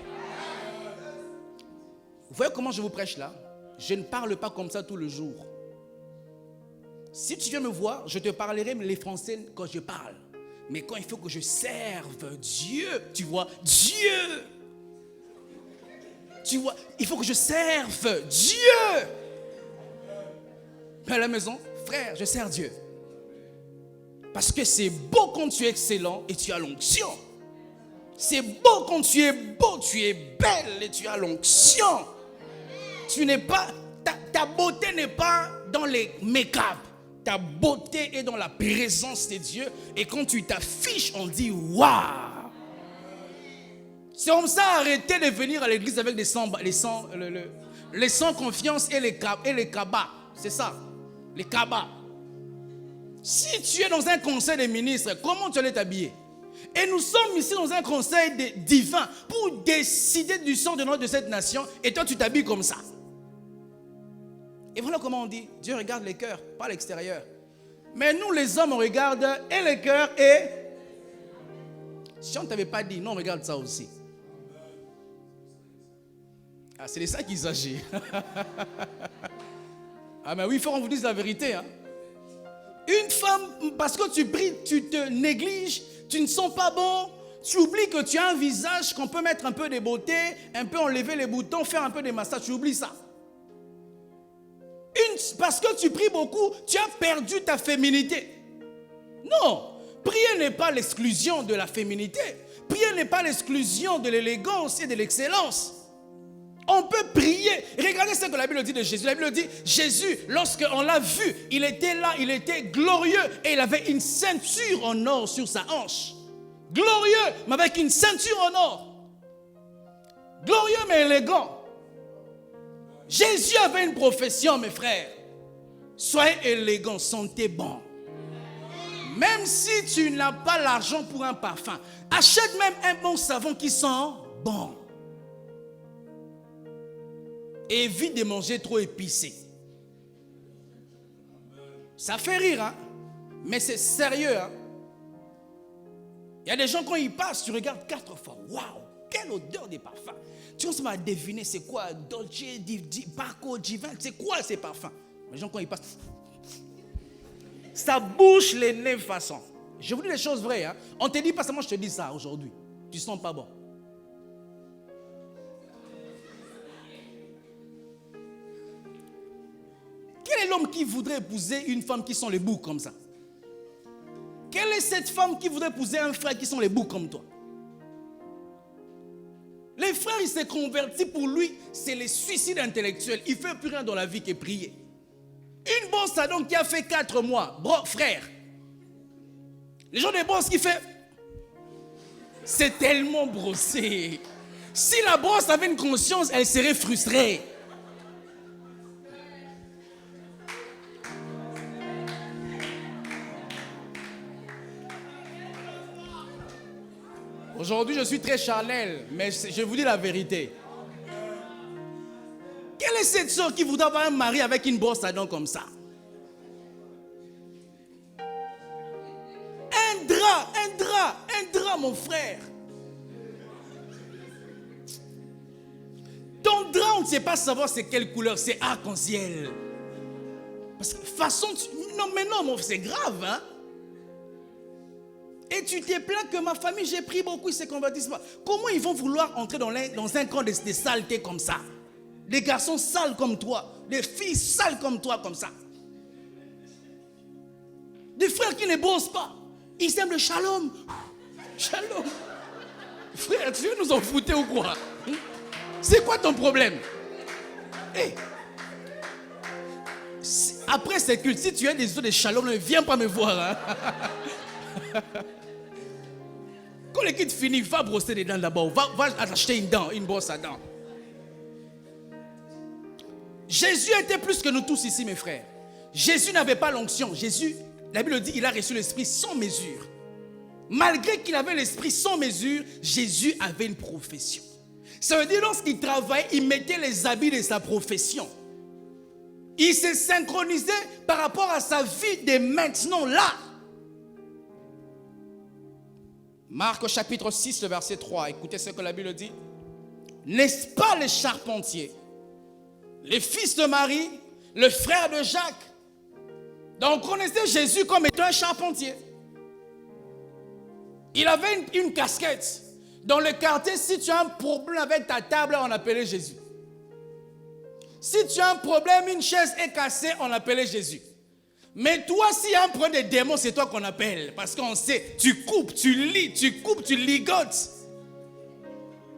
Vous voyez comment je vous prêche là? Je ne parle pas comme ça tout le jour. Si tu viens me voir, je te parlerai les français quand je parle. Mais quand il faut que je serve Dieu, tu vois, Dieu. Tu vois, il faut que je serve Dieu. Mais à la maison, frère, je sers Dieu. Parce que c'est beau quand tu es excellent et tu as l'onction. C'est beau quand tu es beau, tu es belle et tu as l'onction. Tu n'es pas, ta beauté n'est pas dans les make-up. Ta beauté est dans la présence de Dieu. Et quand tu t'affiches, on dit waouh. C'est comme ça, arrêtez de venir à l'église avec les sans confiance et les cabas. C'est ça, les cabas. Si tu es dans un conseil des ministres, comment tu allais t'habiller? Et nous sommes ici dans un conseil divin pour décider du sort de cette nation. Et toi, tu t'habilles comme ça. Et voilà comment on dit. Dieu regarde les cœurs, pas l'extérieur. Mais nous, les hommes, on regarde et les cœurs et... Si on ne t'avait pas dit, non, on regarde ça aussi. Ah, c'est de ça qu'il s'agit. Ah, mais oui, il faut qu'on vous dise la vérité. Hein. Une femme, parce que tu pries, tu te négliges, tu ne sens pas bon, tu oublies que tu as un visage qu'on peut mettre un peu de beauté, un peu enlever les boutons, faire un peu de massage, tu oublies ça. Parce que tu pries beaucoup, tu as perdu ta féminité. Non, prier n'est pas l'exclusion de la féminité. Prier n'est pas l'exclusion de l'élégance et de l'excellence. On peut prier. Regardez ce que la Bible dit de Jésus. La Bible dit, Jésus, lorsqu'on l'a vu, il était là, il était glorieux et il avait une ceinture en or sur sa hanche. Glorieux, mais avec une ceinture en or. Glorieux, mais élégant. Jésus avait une profession, mes frères. Soyez élégants, sentez bon. Même si tu n'as pas l'argent pour un parfum, achète même un bon savon qui sent bon. Évite de manger trop épicé. Ça fait rire, hein? Mais c'est sérieux. Hein? Il y a des gens, quand ils passent, tu regardes 4 fois. Waouh, quelle odeur de parfum. Tu commences à deviner c'est quoi Dolce, Paco, Divin, c'est quoi ces parfums. Les gens, quand ils passent, ça bouche les nez façon. Je vous dis les choses vraies. Hein? On ne te dit pas seulement je te dis ça aujourd'hui. Tu ne sens pas bon. Quel est l'homme qui voudrait épouser une femme qui sent les boucs comme ça? Quelle est cette femme qui voudrait épouser un frère qui sent les boucs comme toi? Les frères, il s'est converti pour lui, c'est le suicide intellectuel. Il ne fait plus rien dans la vie que prier. Une brosse à dents qui a fait 4 mois, frère. Les gens des brosses qui fait, c'est tellement brossé. Si la brosse avait une conscience, elle serait frustrée. Aujourd'hui, je suis très charnel, mais je vous dis la vérité. Quelle est cette soeur qui voudrait avoir un mari avec une brosse à dents comme ça? Un drap, mon frère. Ton drap, on ne sait pas savoir c'est quelle couleur, c'est arc-en-ciel. Parce que façon, non, c'est grave, hein? Et tu te plains que ma famille, j'ai pris beaucoup, ils ne se convertissent pas. Comment ils vont vouloir entrer dans un camp de saleté comme ça? Des garçons sales comme toi, des filles sales comme toi, comme ça. Des frères qui ne brossent pas. Ils aiment le shalom. Shalom. Frère, tu veux nous en foutre ou quoi? C'est quoi ton problème? Hey. Après ces cultes, si tu as des autres de shalom, ne viens pas me voir. Hein? Quand le kit finit, va brosser les dents d'abord. Va acheter une brosse à dents. Jésus était plus que nous tous ici, mes frères. Jésus n'avait pas l'onction. Jésus, la Bible dit, il a reçu l'esprit sans mesure. Malgré qu'il avait l'esprit sans mesure, Jésus avait une profession. Ça veut dire, lorsqu'il travaillait, il mettait les habits de sa profession. Il s'est synchronisé par rapport à sa vie de maintenant, là. Marc au chapitre 6, le verset 3. Écoutez ce que la Bible dit. N'est-ce pas les charpentiers, les fils de Marie, le frère de Jacques? Donc on connaissait Jésus comme étant un charpentier. Il avait une casquette. Dans le quartier, si tu as un problème avec ta table, on appelait Jésus. Si tu as un problème, une chaise est cassée, on appelait Jésus. Mais toi, s'il y a un problème de démons, c'est toi qu'on appelle. Parce qu'on sait, tu coupes, tu ligotes.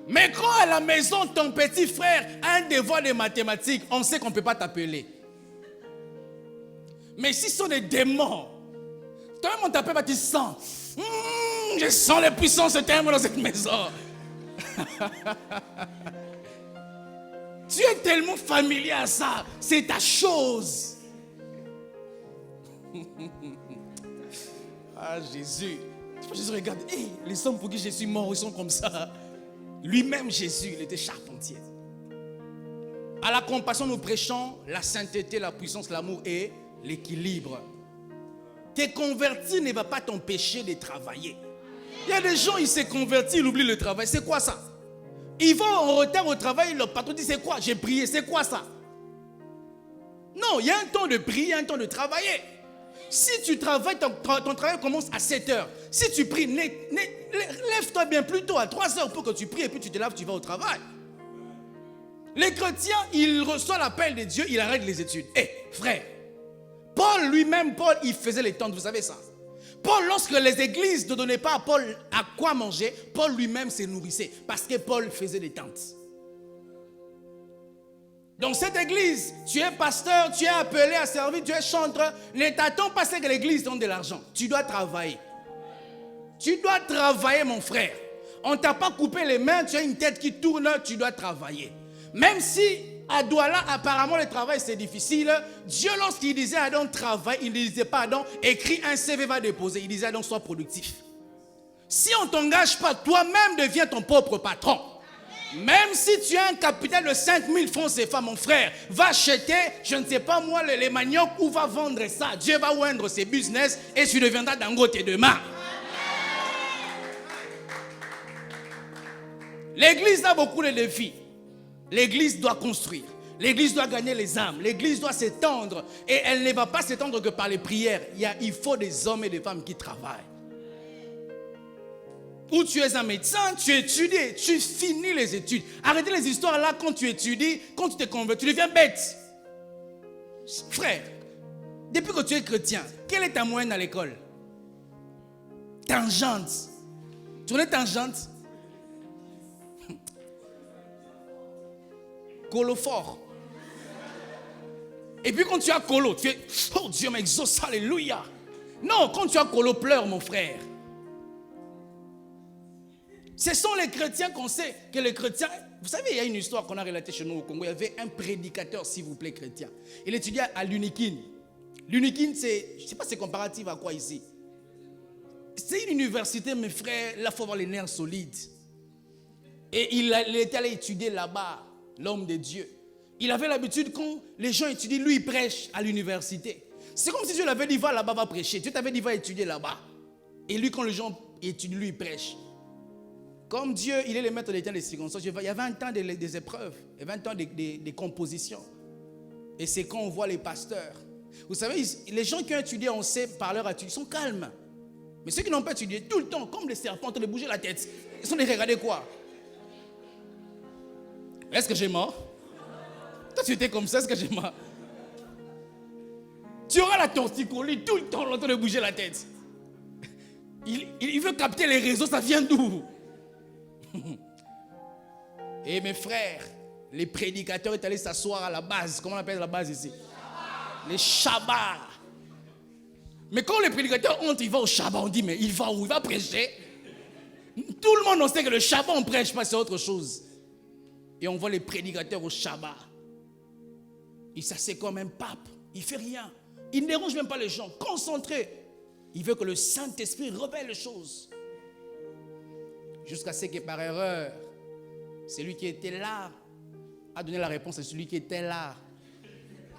Mais quand à la maison, ton petit frère a un devoir de mathématiques, on sait qu'on ne peut pas t'appeler. Mais si ce sont des démons, toi-même on t'appelle, bah, tu sens. Je sens les puissances de ténèbres dans cette maison. Tu es tellement familier à ça. C'est ta chose. Ah, Jésus. Jésus regarde, hey, les hommes pour qui je suis mort, ils sont comme ça. Lui-même, Jésus, il était charpentier. À la compassion, nous prêchons la sainteté, la puissance, l'amour et l'équilibre. T'es converti ne va pas t'empêcher de travailler. Il y a des gens, ils se convertissent, ils oublient le travail. C'est quoi ça? Ils vont en retard au travail, leur patron dit, c'est quoi? J'ai prié, c'est quoi ça? Non, il y a un temps de prier, un temps de travailler. Si tu travailles, ton travail commence à 7 heures. Si tu pries, lève-toi bien plus tôt, à 3 heures pour que tu pries et puis tu te laves, tu vas au travail. Les chrétiens, ils reçoivent l'appel de Dieu, ils arrêtent les études. Frère, Paul lui-même, il faisait les tentes, vous savez ça. Paul, lorsque les églises ne donnaient pas à Paul à quoi manger, Paul lui-même se nourrissait parce que Paul faisait des tentes. Dans cette église, tu es pasteur, tu es appelé à servir, tu es chanteur. Ne t'attends pas à ce que l'église donne de l'argent. Tu dois travailler. Tu dois travailler, mon frère. On ne t'a pas coupé les mains, tu as une tête qui tourne, tu dois travailler. Même si à Douala, apparemment le travail c'est difficile, Dieu lorsqu'il disait à Adam travaille, il ne disait pas à Adam écris un CV, va déposer. Il disait à Adam sois productif. Si on ne t'engage pas, toi-même deviens ton propre patron. Même si tu as un capital de 5000 francs CFA, mon frère, va acheter, je ne sais pas moi, les maniocs ou va vendre ça. Dieu va oindre ses business et tu deviendras Dangote demain. L'église a beaucoup de défis. L'église doit construire. L'église doit gagner les âmes. L'église doit s'étendre. Et elle ne va pas s'étendre que par les prières. Il faut des hommes et des femmes qui travaillent. Ou tu es un médecin, tu étudies, tu finis les études. Arrêtez les histoires là quand tu étudies, quand tu te convertis, tu deviens bête. Frère, depuis que tu es chrétien, quelle est ta moyenne à l'école? Tangente. Tu connais tangente? Colo fort. Et puis quand tu as colo, tu es, oh Dieu m'exauce, alléluia. Non, quand tu as colo, pleure mon frère. Ce sont les chrétiens qu'on sait que les chrétiens... Vous savez, il y a une histoire qu'on a relatée chez nous au Congo. Il y avait un prédicateur, s'il vous plaît, chrétien. Il étudiait à l'UNIKIN. L'UNIKIN, c'est... Je ne sais pas c'est comparatif à quoi ici. C'est une université, mes frères. Là, il faut avoir les nerfs solides. Et il était allé étudier là-bas, l'homme de Dieu. Il avait l'habitude, quand les gens étudient, lui, il prêche à l'université. C'est comme si Dieu l'avait dit, va là-bas, va prêcher. Dieu t'avait dit, va étudier là-bas. Et lui, quand les gens étudient, lui, il prêche. Comme Dieu, il est le maître des temps des circonstances, il y avait un temps des épreuves, il y avait un temps des compositions. Et c'est quand on voit les pasteurs. Vous savez, les gens qui ont étudié, on sait par leur attitude, ils sont calmes. Mais ceux qui n'ont pas étudié, tout le temps, comme des serpents, en train de bouger la tête, ils sont de regarder quoi? Est-ce que j'ai mort? Toi, tu étais comme ça, est-ce que j'ai mort? Tu auras la torticolis tout le temps, en train de bouger la tête. Il veut capter les réseaux, ça vient d'où? Et mes frères, les prédicateurs sont allés s'asseoir à la base. Comment on appelle la base ici? Les Shabbats. Mais quand les prédicateurs entrent, ils vont au Shabbat. On dit, mais il va où? Il va prêcher. Tout le monde sait que le Shabbat, on ne prêche pas, c'est autre chose. Et on voit les prédicateurs au Shabbat. Il s'assied comme un pape. Il ne fait rien. Il ne dérange même pas les gens. Concentré. Il veut que le Saint-Esprit révèle les choses. Jusqu'à ce que par erreur, celui qui était là a donné la réponse à celui qui était là.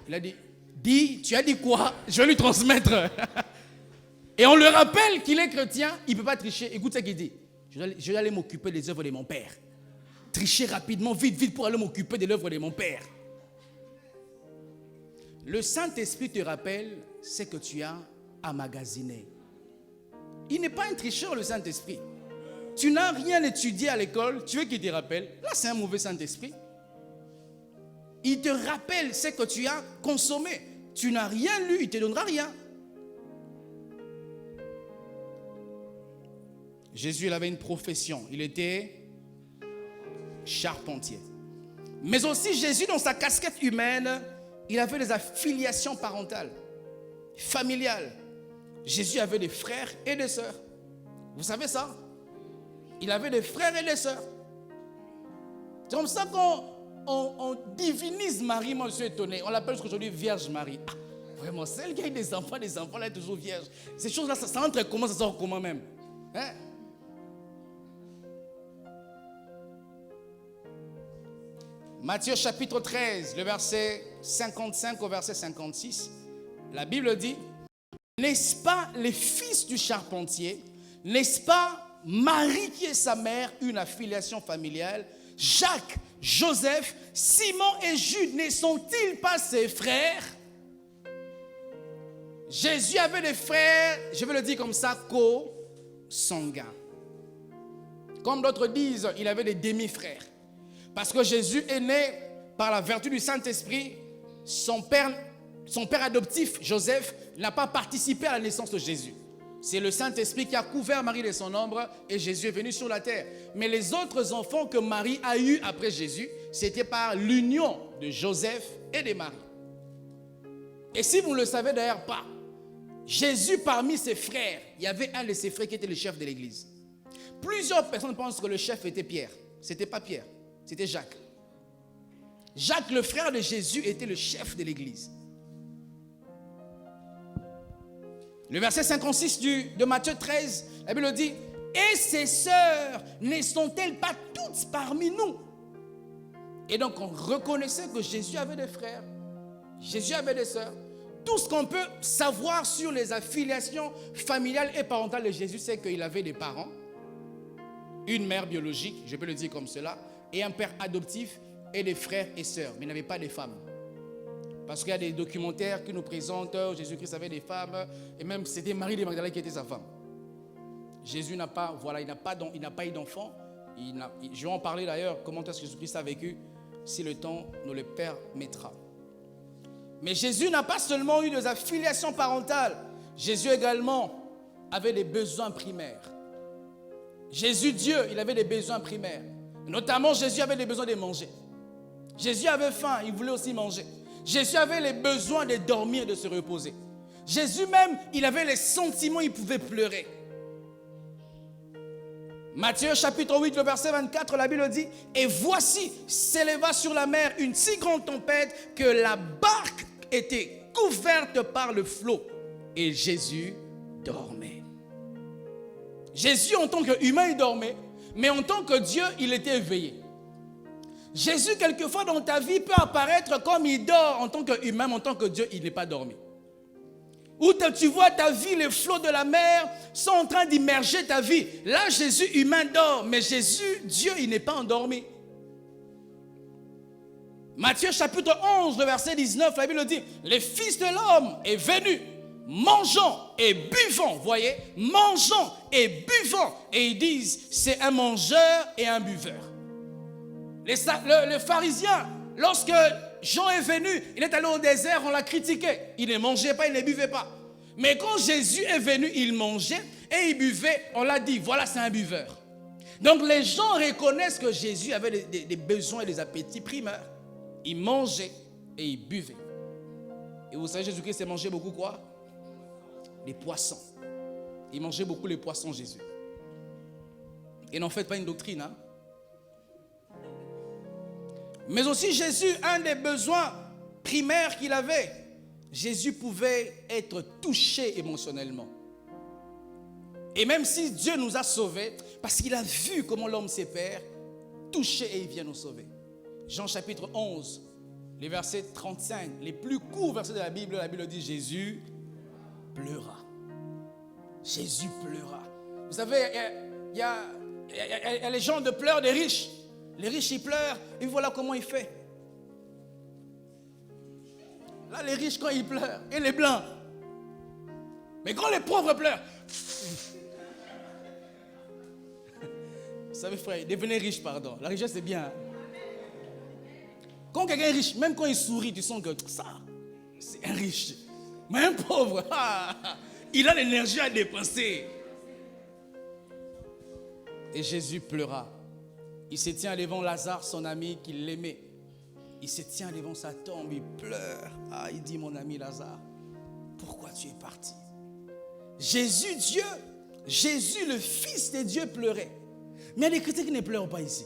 Il a dit, dis, tu as dit quoi? Je vais lui transmettre. Et on le rappelle qu'il est chrétien, il ne peut pas tricher. Écoute ce qu'il dit. Je vais aller m'occuper des œuvres de mon père. Tricher rapidement, vite, vite pour aller m'occuper de l'œuvre de mon père. Le Saint-Esprit te rappelle ce que tu as emmagasiné. Il n'est pas un tricheur, le Saint-Esprit. Tu n'as rien étudié à l'école, tu veux qu'il te rappelle? Là, c'est un mauvais Saint-Esprit. Il te rappelle ce que tu as consommé. Tu n'as rien lu, il ne te donnera rien. Jésus, il avait une profession. Il était charpentier. Mais aussi, Jésus, dans sa casquette humaine, il avait des affiliations parentales, familiales. Jésus avait des frères et des sœurs. Vous savez ça? Il avait des frères et des sœurs. C'est comme ça qu'on divinise Marie. Moi, je suis étonné. On l'appelle aujourd'hui Vierge Marie. Ah, vraiment, celle qui a des enfants, elle est toujours vierge. Ces choses-là, ça entre comment, ça sort comment même? Hein? Matthieu chapitre 13, le verset 55 au verset 56, la Bible dit, n'est-ce pas les fils du charpentier, n'est-ce pas Marie qui est sa mère, une affiliation familiale, Jacques, Joseph, Simon et Jude, ne sont-ils pas ses frères? Jésus avait des frères, je vais le dire comme ça, co-sanguins. Comme d'autres disent, il avait des demi-frères. Parce que Jésus est né par la vertu du Saint-Esprit. Son père adoptif, Joseph, n'a pas participé à la naissance de Jésus. C'est le Saint-Esprit qui a couvert Marie de son ombre et Jésus est venu sur la terre. Mais les autres enfants que Marie a eus après Jésus, c'était par l'union de Joseph et de Marie. Et si vous ne le savez d'ailleurs pas, Jésus parmi ses frères, il y avait un de ses frères qui était le chef de l'église. Plusieurs personnes pensent que le chef était Pierre. Ce n'était pas Pierre, c'était Jacques. Jacques, le frère de Jésus, était le chef de l'église. Le verset 56 de Matthieu 13, la Bible dit, et ses sœurs ne sont-elles pas toutes parmi nous? Et donc on reconnaissait que Jésus avait des frères, Jésus avait des sœurs. Tout ce qu'on peut savoir sur les affiliations familiales et parentales de Jésus, c'est qu'il avait des parents, une mère biologique, je peux le dire comme cela, et un père adoptif et des frères et sœurs, mais il n'avait pas de femmes. Parce qu'il y a des documentaires qui nous présentent Jésus-Christ avait des femmes, et même c'était Marie de Magdala qui était sa femme. Jésus n'a pas, voilà, il n'a pas eu d'enfant. Je vais en parler d'ailleurs, comment est-ce que Jésus-Christ a vécu, si le temps nous le permettra. Mais Jésus n'a pas seulement eu des affiliations parentales, Jésus également avait des besoins primaires. Jésus, Dieu, il avait des besoins primaires. Notamment, Jésus avait des besoins de manger. Jésus avait faim, il voulait aussi manger. Jésus avait les besoins de dormir, de se reposer. Jésus même, il avait les sentiments, il pouvait pleurer. Matthieu chapitre 8, le verset 24, la Bible dit, et voici, s'éleva sur la mer une si grande tempête que la barque était couverte par le flot. Et Jésus dormait. Jésus, en tant qu'humain, il dormait, mais en tant que Dieu, il était éveillé. Jésus, quelquefois dans ta vie, peut apparaître comme il dort en tant qu'humain, mais en tant que Dieu, il n'est pas dormi. Où tu vois ta vie, les flots de la mer sont en train d'immerger ta vie. Là, Jésus, humain, dort, mais Jésus, Dieu, il n'est pas endormi. Matthieu chapitre 11, le verset 19, la Bible dit, le Fils de l'homme est venu, mangeant et buvant, voyez, mangeant et buvant. Et ils disent, c'est un mangeur et un buveur. Le pharisien, lorsque Jean est venu, il est allé au désert, on l'a critiqué. Il ne mangeait pas, il ne buvait pas. Mais quand Jésus est venu, il mangeait et il buvait. On l'a dit, voilà, c'est un buveur. Donc les gens reconnaissent que Jésus avait des besoins et des appétits primaires. Il mangeait et il buvait. Et vous savez, Jésus-Christ a mangé beaucoup quoi? Les poissons. Il mangeait beaucoup les poissons, Jésus. Et n'en faites pas une doctrine, hein? Mais aussi Jésus, un des besoins primaires qu'il avait, Jésus pouvait être touché émotionnellement. Et même si Dieu nous a sauvés, parce qu'il a vu comment l'homme se perd, touché et il vient nous sauver. Jean chapitre 11, les versets 35, les plus courts versets de la Bible dit Jésus pleura. Jésus pleura. Vous savez, il y a les gens de pleurs des riches. Les riches, ils pleurent, et voilà comment il fait. Là, les riches, quand ils pleurent, et les blancs. Mais quand les pauvres pleurent, vous savez, frère, devenez riche, pardon. La richesse, c'est bien. Quand quelqu'un est riche, même quand il sourit, tu sens que ça, c'est un riche. Mais un pauvre, il a l'énergie à dépenser. Et Jésus pleura. Il se tient devant Lazare, son ami qu'il aimait. Il se tient devant sa tombe, il pleure. Il dit, mon ami Lazare, pourquoi tu es parti? Jésus, Dieu, Jésus, le Fils de Dieu, pleurait. Mais il y a des chrétiens qui ne pleurent pas ici.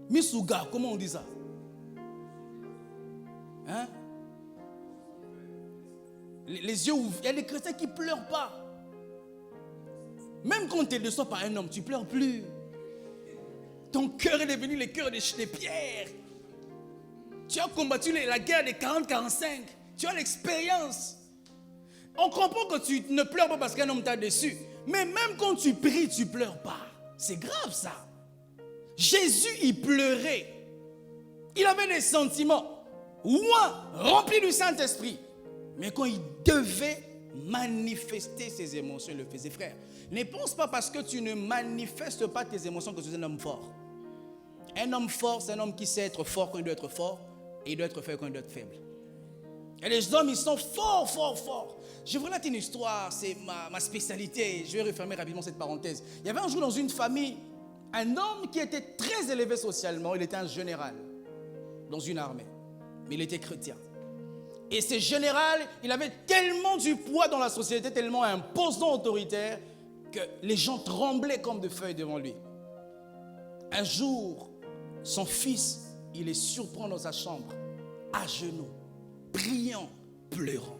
Misuga, comment on dit ça? Hein? Les yeux ouverts. Il y a des chrétiens qui ne pleurent pas. Même quand tu es déçu par un homme, tu ne pleures plus. Ton cœur est devenu le cœur des pierres. Tu as combattu la guerre des 40-45. Tu as l'expérience. On comprend que tu ne pleures pas parce qu'un homme t'a déçu. Mais même quand tu pries, tu ne pleures pas. C'est grave ça. Jésus, il pleurait. Il avait des sentiments. Ouah, rempli du Saint-Esprit. Mais quand il devait manifester ses émotions, il le faisait. Frère, ne pense pas parce que tu ne manifestes pas tes émotions que tu es un homme fort. Un homme fort, c'est un homme qui sait être fort quand il doit être fort. Et il doit être faible quand il doit être faible. Et les hommes, ils sont forts, forts, forts. Je vous relate une histoire, c'est ma spécialité. Je vais refermer rapidement cette parenthèse. Il y avait un jour dans une famille, un homme qui était très élevé socialement. Il était un général dans une armée. Mais il était chrétien. Et ce général, il avait tellement du poids dans la société, tellement imposant, autoritaire, que les gens tremblaient comme de feuilles devant lui. Un jour, son fils, il les surprend dans sa chambre, à genoux, priant, pleurant.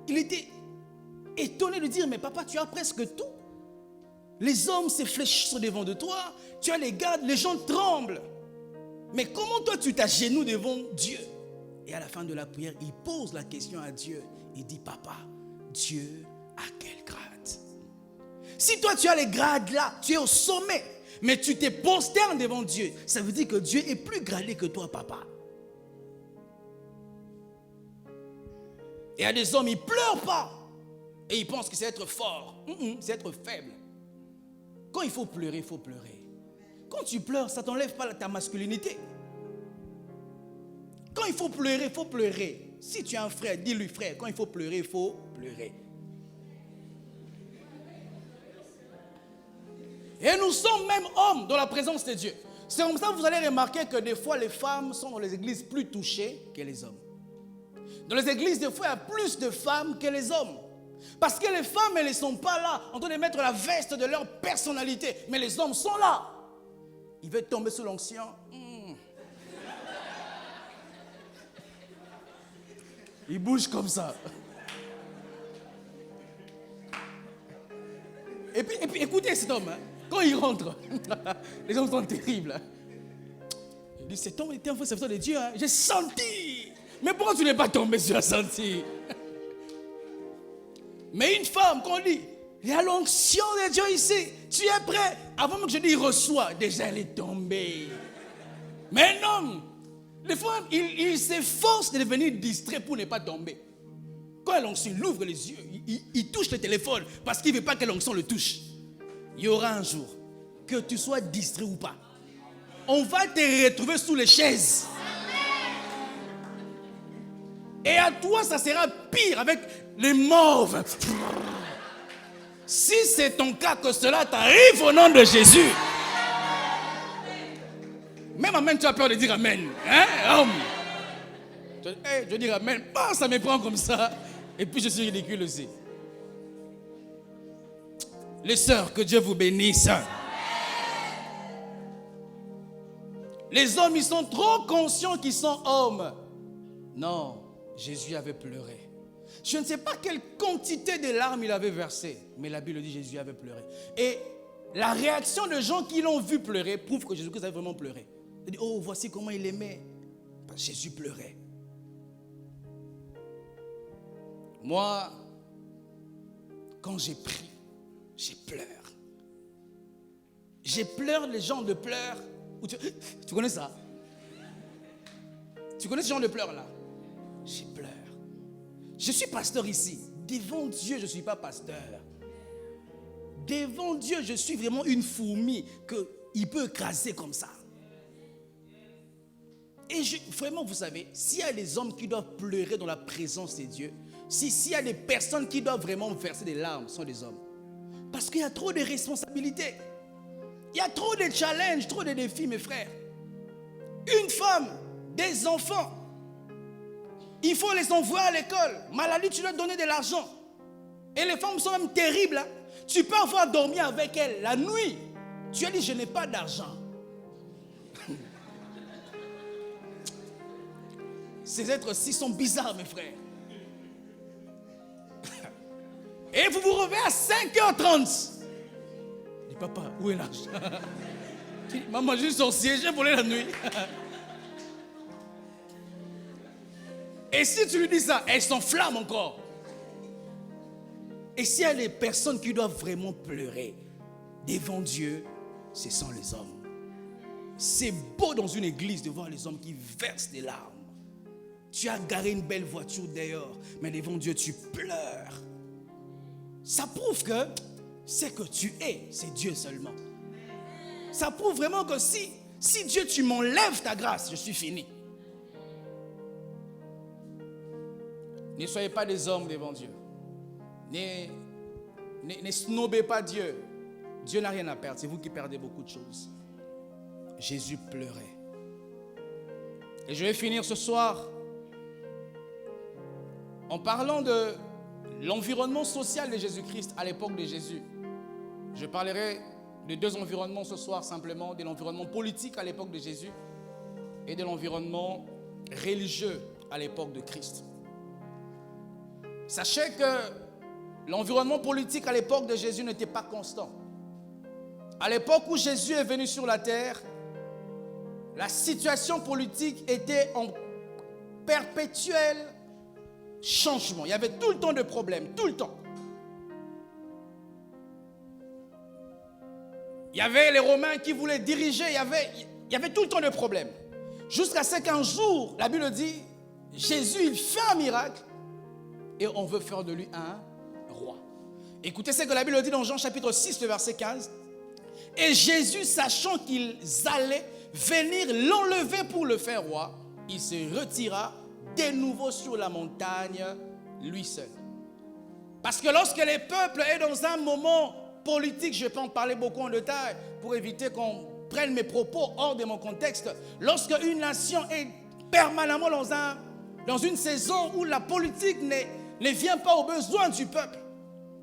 Il était étonné de dire, mais papa, tu as presque tout. Les hommes se fléchissent devant de toi, tu as les gardes, les gens tremblent. Mais comment toi tu t'agenouilles devant Dieu? Et à la fin de la prière, il pose la question à Dieu. Il dit, papa, Dieu a quel grade? Si toi tu as les grades là, tu es au sommet, mais tu te prosternes devant Dieu, ça veut dire que Dieu est plus gradé que toi, papa. Et il y a des hommes, ils ne pleurent pas. Et ils pensent que c'est être fort. C'est être faible. Quand il faut pleurer, il faut pleurer. Quand tu pleures, ça ne t'enlève pas ta masculinité. Quand il faut pleurer, il faut pleurer. Si tu as un frère, dis-lui frère, quand il faut pleurer, il faut pleurer. Et nous sommes même hommes dans la présence de Dieu. C'est comme ça que vous allez remarquer que des fois les femmes sont dans les églises plus touchées que les hommes. Dans les églises, des fois, il y a plus de femmes que les hommes. Parce que les femmes, elles ne sont pas là en train de mettre la veste de leur personnalité. Mais les hommes sont là. Ils veulent tomber sous l'onction. Ils bougent comme ça. Et puis écoutez cet homme, hein, quand il rentre, les hommes sont terribles. Hein. Il dit, cet homme était un faux serviteur de Dieu. Hein. J'ai senti. Mais pourquoi tu n'es pas tombé sur la senti? Mais une femme, quand on dit, il y a l'onction de Dieu ici, tu es prêt? Avant même que je dise, il reçoit, déjà elle est tombée. Mais non, des fois, il s'efforce de devenir distrait pour ne pas tomber. Quand l'onction, il ouvre les yeux, il touche le téléphone parce qu'il ne veut pas que l'onction le touche. Il y aura un jour, que tu sois distrait ou pas, on va te retrouver sous les chaises. Et à toi, ça sera pire avec les mauves. Si c'est ton cas, que cela t'arrive au nom de Jésus. Même amen, tu as peur de dire amen. Hein? Je veux dire amen. Bah, ça me prend comme ça. Et puis je suis ridicule aussi. Les sœurs, que Dieu vous bénisse. Les hommes, ils sont trop conscients qu'ils sont hommes. Non. Jésus avait pleuré. Je ne sais pas quelle quantité de larmes il avait versé, mais la Bible dit que Jésus avait pleuré. Et la réaction de gens qui l'ont vu pleurer prouve que Jésus-Christ avait vraiment pleuré. Il dit, oh, voici comment il aimait. Parce que Jésus pleurait. Moi, quand j'ai prie, j'ai pleure. J'ai pleure, les gens de pleurs. Tu connais ça? Tu connais ce genre de pleurs là? Je pleure. Je suis pasteur ici. Devant Dieu, je ne suis pas pasteur. Devant Dieu, je suis vraiment une fourmi qu'il peut écraser comme ça. Et vraiment, vous savez, s'il y a des hommes qui doivent pleurer dans la présence de Dieu, s'il y a des personnes qui doivent vraiment verser des larmes, ce sont des hommes. Parce qu'il y a trop de responsabilités. Il y a trop de challenges, trop de défis, mes frères. Une femme, des enfants. Il faut les envoyer à l'école. Maladie, tu dois donner de l'argent. Et les femmes sont même terribles. Hein? Tu peux avoir dormi avec elles la nuit. Tu as dit, je n'ai pas d'argent. Ces êtres-ci sont bizarres, mes frères. Et vous vous réveillez à 5h30. Et papa, où est l'argent? Maman, j'ai sorcier, j'ai volé la nuit. Et si tu lui dis ça, elle s'enflamme encore. Et s'il y a des personnes qui doivent vraiment pleurer devant Dieu, ce sont les hommes. C'est beau dans une église de voir les hommes qui versent des larmes. Tu as garé une belle voiture dehors, mais devant Dieu, tu pleures. Ça prouve que c'est que tu es, c'est Dieu seulement. Ça prouve vraiment que si Dieu, tu m'enlèves ta grâce, je suis fini. Ne soyez pas des hommes devant Dieu. Ne snobez pas Dieu. Dieu n'a rien à perdre, c'est vous qui perdez beaucoup de choses. Jésus pleurait. Et je vais finir ce soir en parlant de l'environnement social de Jésus-Christ à l'époque de Jésus. Je parlerai de deux environnements ce soir simplement, de l'environnement politique à l'époque de Jésus et de l'environnement religieux à l'époque de Christ. Sachez que l'environnement politique à l'époque de Jésus n'était pas constant. À l'époque où Jésus est venu sur la terre, la situation politique était en perpétuel changement. Il y avait tout le temps de problèmes, tout le temps. Il y avait les Romains qui voulaient diriger, il y avait tout le temps de problèmes. Jusqu'à ce qu'un jour, la Bible dit, Jésus, il fait un miracle et on veut faire de lui un roi. Écoutez ce que la Bible dit dans Jean chapitre 6, le verset 15. Et Jésus, sachant qu'ils allaient venir l'enlever pour le faire roi, il se retira de nouveau sur la montagne, lui seul. Parce que lorsque les peuples sont dans un moment politique, je peux en parler beaucoup en détail pour éviter qu'on prenne mes propos hors de mon contexte. Lorsque une nation est permanemment dans une saison où la politique ne vient pas aux besoins du peuple,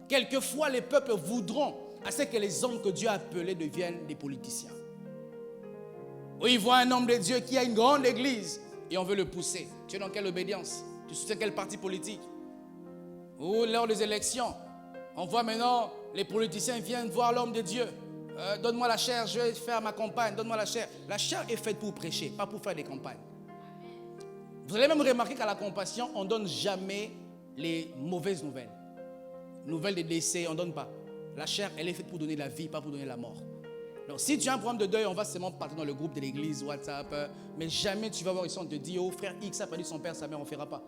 quelquefois les peuples voudront à ce que les hommes que Dieu a appelés deviennent des politiciens. Ou ils voient un homme de Dieu qui a une grande église et on veut le pousser. Tu es dans quelle obédience? Tu soutiens quel parti politique? Ou lors des élections, on voit maintenant les politiciens viennent voir l'homme de Dieu. Donne-moi la chair, je vais faire ma campagne. Donne-moi la chair. La chair est faite pour prêcher, pas pour faire des campagnes. Vous allez même remarquer qu'à la compassion, on ne donne jamais les mauvaises nouvelles. Nouvelles de décès, on ne donne pas. La chair, elle est faite pour donner la vie, pas pour donner la mort. Donc, si tu as un problème de deuil, on va seulement partir dans le groupe de l'église, WhatsApp. Mais jamais tu vas voir ici, on te dit, oh frère X a perdu son père, sa mère, on ne fera pas.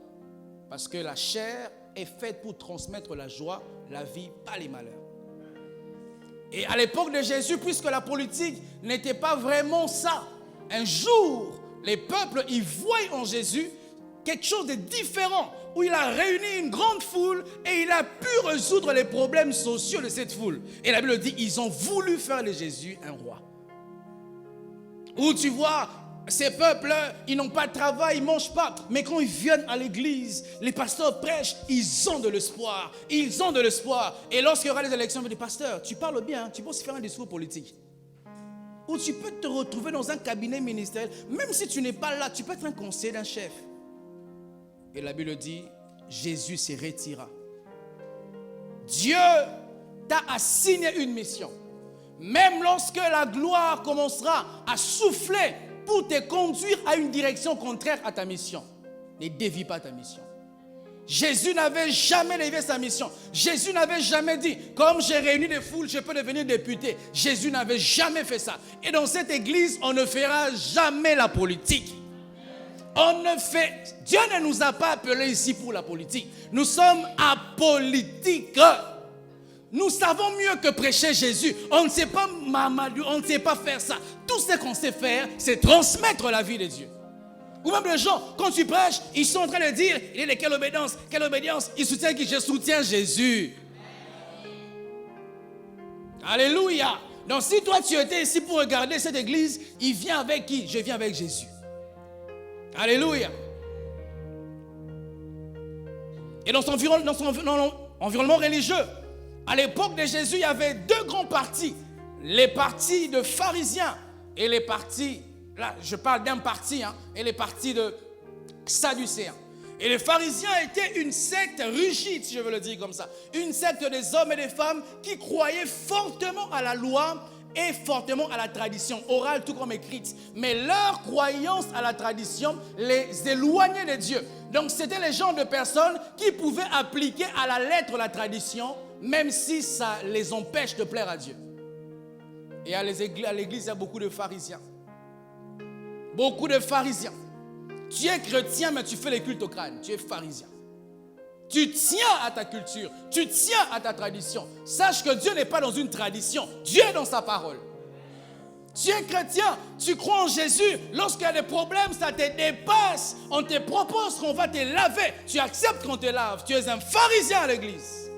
Parce que la chair est faite pour transmettre la joie, la vie, pas les malheurs. Et à l'époque de Jésus, puisque la politique n'était pas vraiment ça, un jour, les peuples, ils voient en Jésus quelque chose de différent, où il a réuni une grande foule et il a pu résoudre les problèmes sociaux de cette foule. Et la Bible dit, ils ont voulu faire de Jésus un roi. Où tu vois, ces peuples, ils n'ont pas de travail, ils ne mangent pas. Mais quand ils viennent à l'église, les pasteurs prêchent, ils ont de l'espoir. Ils ont de l'espoir. Et lorsqu'il y aura les élections, ils disent, pasteur, tu parles bien, tu peux aussi faire un discours politique. Ou tu peux te retrouver dans un cabinet ministériel. Même si tu n'es pas là, tu peux être un conseiller d'un chef. Et la Bible dit, Jésus se retira. Dieu t'a assigné une mission. Même lorsque la gloire commencera à souffler pour te conduire à une direction contraire à ta mission, ne dévie pas ta mission. Jésus n'avait jamais dévié sa mission. Jésus n'avait jamais dit, comme j'ai réuni des foules, je peux devenir député. Jésus n'avait jamais fait ça. Et dans cette église, on ne fera jamais la politique. Dieu ne nous a pas appelés ici pour la politique. Nous sommes apolitiques. Nous savons mieux que prêcher Jésus. On ne sait pas Mamadou, on ne sait pas faire ça. Tout ce qu'on sait faire, c'est transmettre la vie de Dieu. Ou même les gens, quand tu prêches, ils sont en train de dire, il est de quelle obédience? Quelle obédience? Ils soutiennent qui? Je soutiens Jésus. Alléluia. Donc si toi tu étais ici pour regarder cette église, il vient avec qui? Je viens avec Jésus. Alléluia. Et dans son environnement religieux, à l'époque de Jésus, il y avait deux grands partis. Les partis de pharisiens et les partis, là je parle d'un parti, et les partis de sadducéens. Et les pharisiens étaient une secte rigide, si je veux le dire comme ça. Une secte des hommes et des femmes qui croyaient fortement à la loi et fortement à la tradition orale, tout comme écrite. Mais leur croyance à la tradition les éloignait de Dieu. Donc c'était les genres de personnes qui pouvaient appliquer à la lettre la tradition, même si ça les empêche de plaire à Dieu. Et à l'église, il y a beaucoup de pharisiens. Beaucoup de pharisiens. Tu es chrétien, mais tu fais les cultes au crâne. Tu es pharisien. Tu tiens à ta culture. Tu tiens à ta tradition. Sache que Dieu n'est pas dans une tradition. Dieu est dans sa parole. Tu es chrétien. Tu crois en Jésus. Lorsqu'il y a des problèmes, ça te dépasse. On te propose qu'on va te laver. Tu acceptes qu'on te lave. Tu es un pharisien à l'église.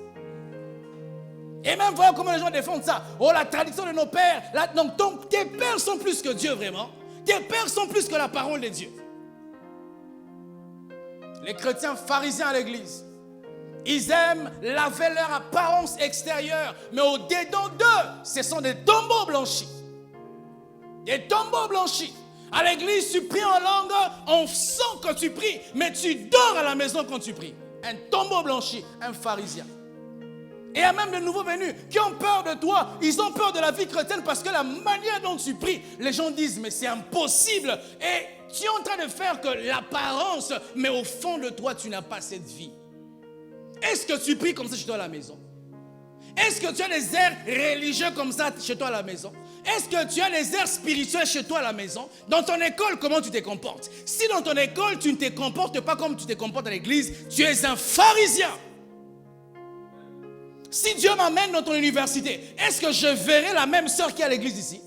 Et même, voilà comment les gens défendent ça. Oh, la tradition de nos pères. Donc, tes pères sont plus que Dieu, vraiment. Tes pères sont plus que la parole de Dieu. Les chrétiens pharisiens à l'église, ils aiment laver leur apparence extérieure, mais au-dedans d'eux, ce sont des tombeaux blanchis. Des tombeaux blanchis. À l'église, tu pries en langue, on sent que tu pries, mais tu dors à la maison quand tu pries. Un tombeau blanchi, un pharisien. Et il y a même de nouveaux venus qui ont peur de toi. Ils ont peur de la vie chrétienne parce que la manière dont tu pries, les gens disent, mais c'est impossible. Et tu es en train de faire que l'apparence, mais au fond de toi, tu n'as pas cette vie. Est-ce que tu pries comme ça chez toi à la maison? Est-ce que tu as des airs religieux comme ça chez toi à la maison? Est-ce que tu as des airs spirituels chez toi à la maison? Dans ton école, comment tu te comportes? Si dans ton école, tu ne te comportes pas comme tu te comportes à l'église, tu es un pharisien. Si Dieu m'amène dans ton université, est-ce que je verrai la même sœur qui est à l'église ici?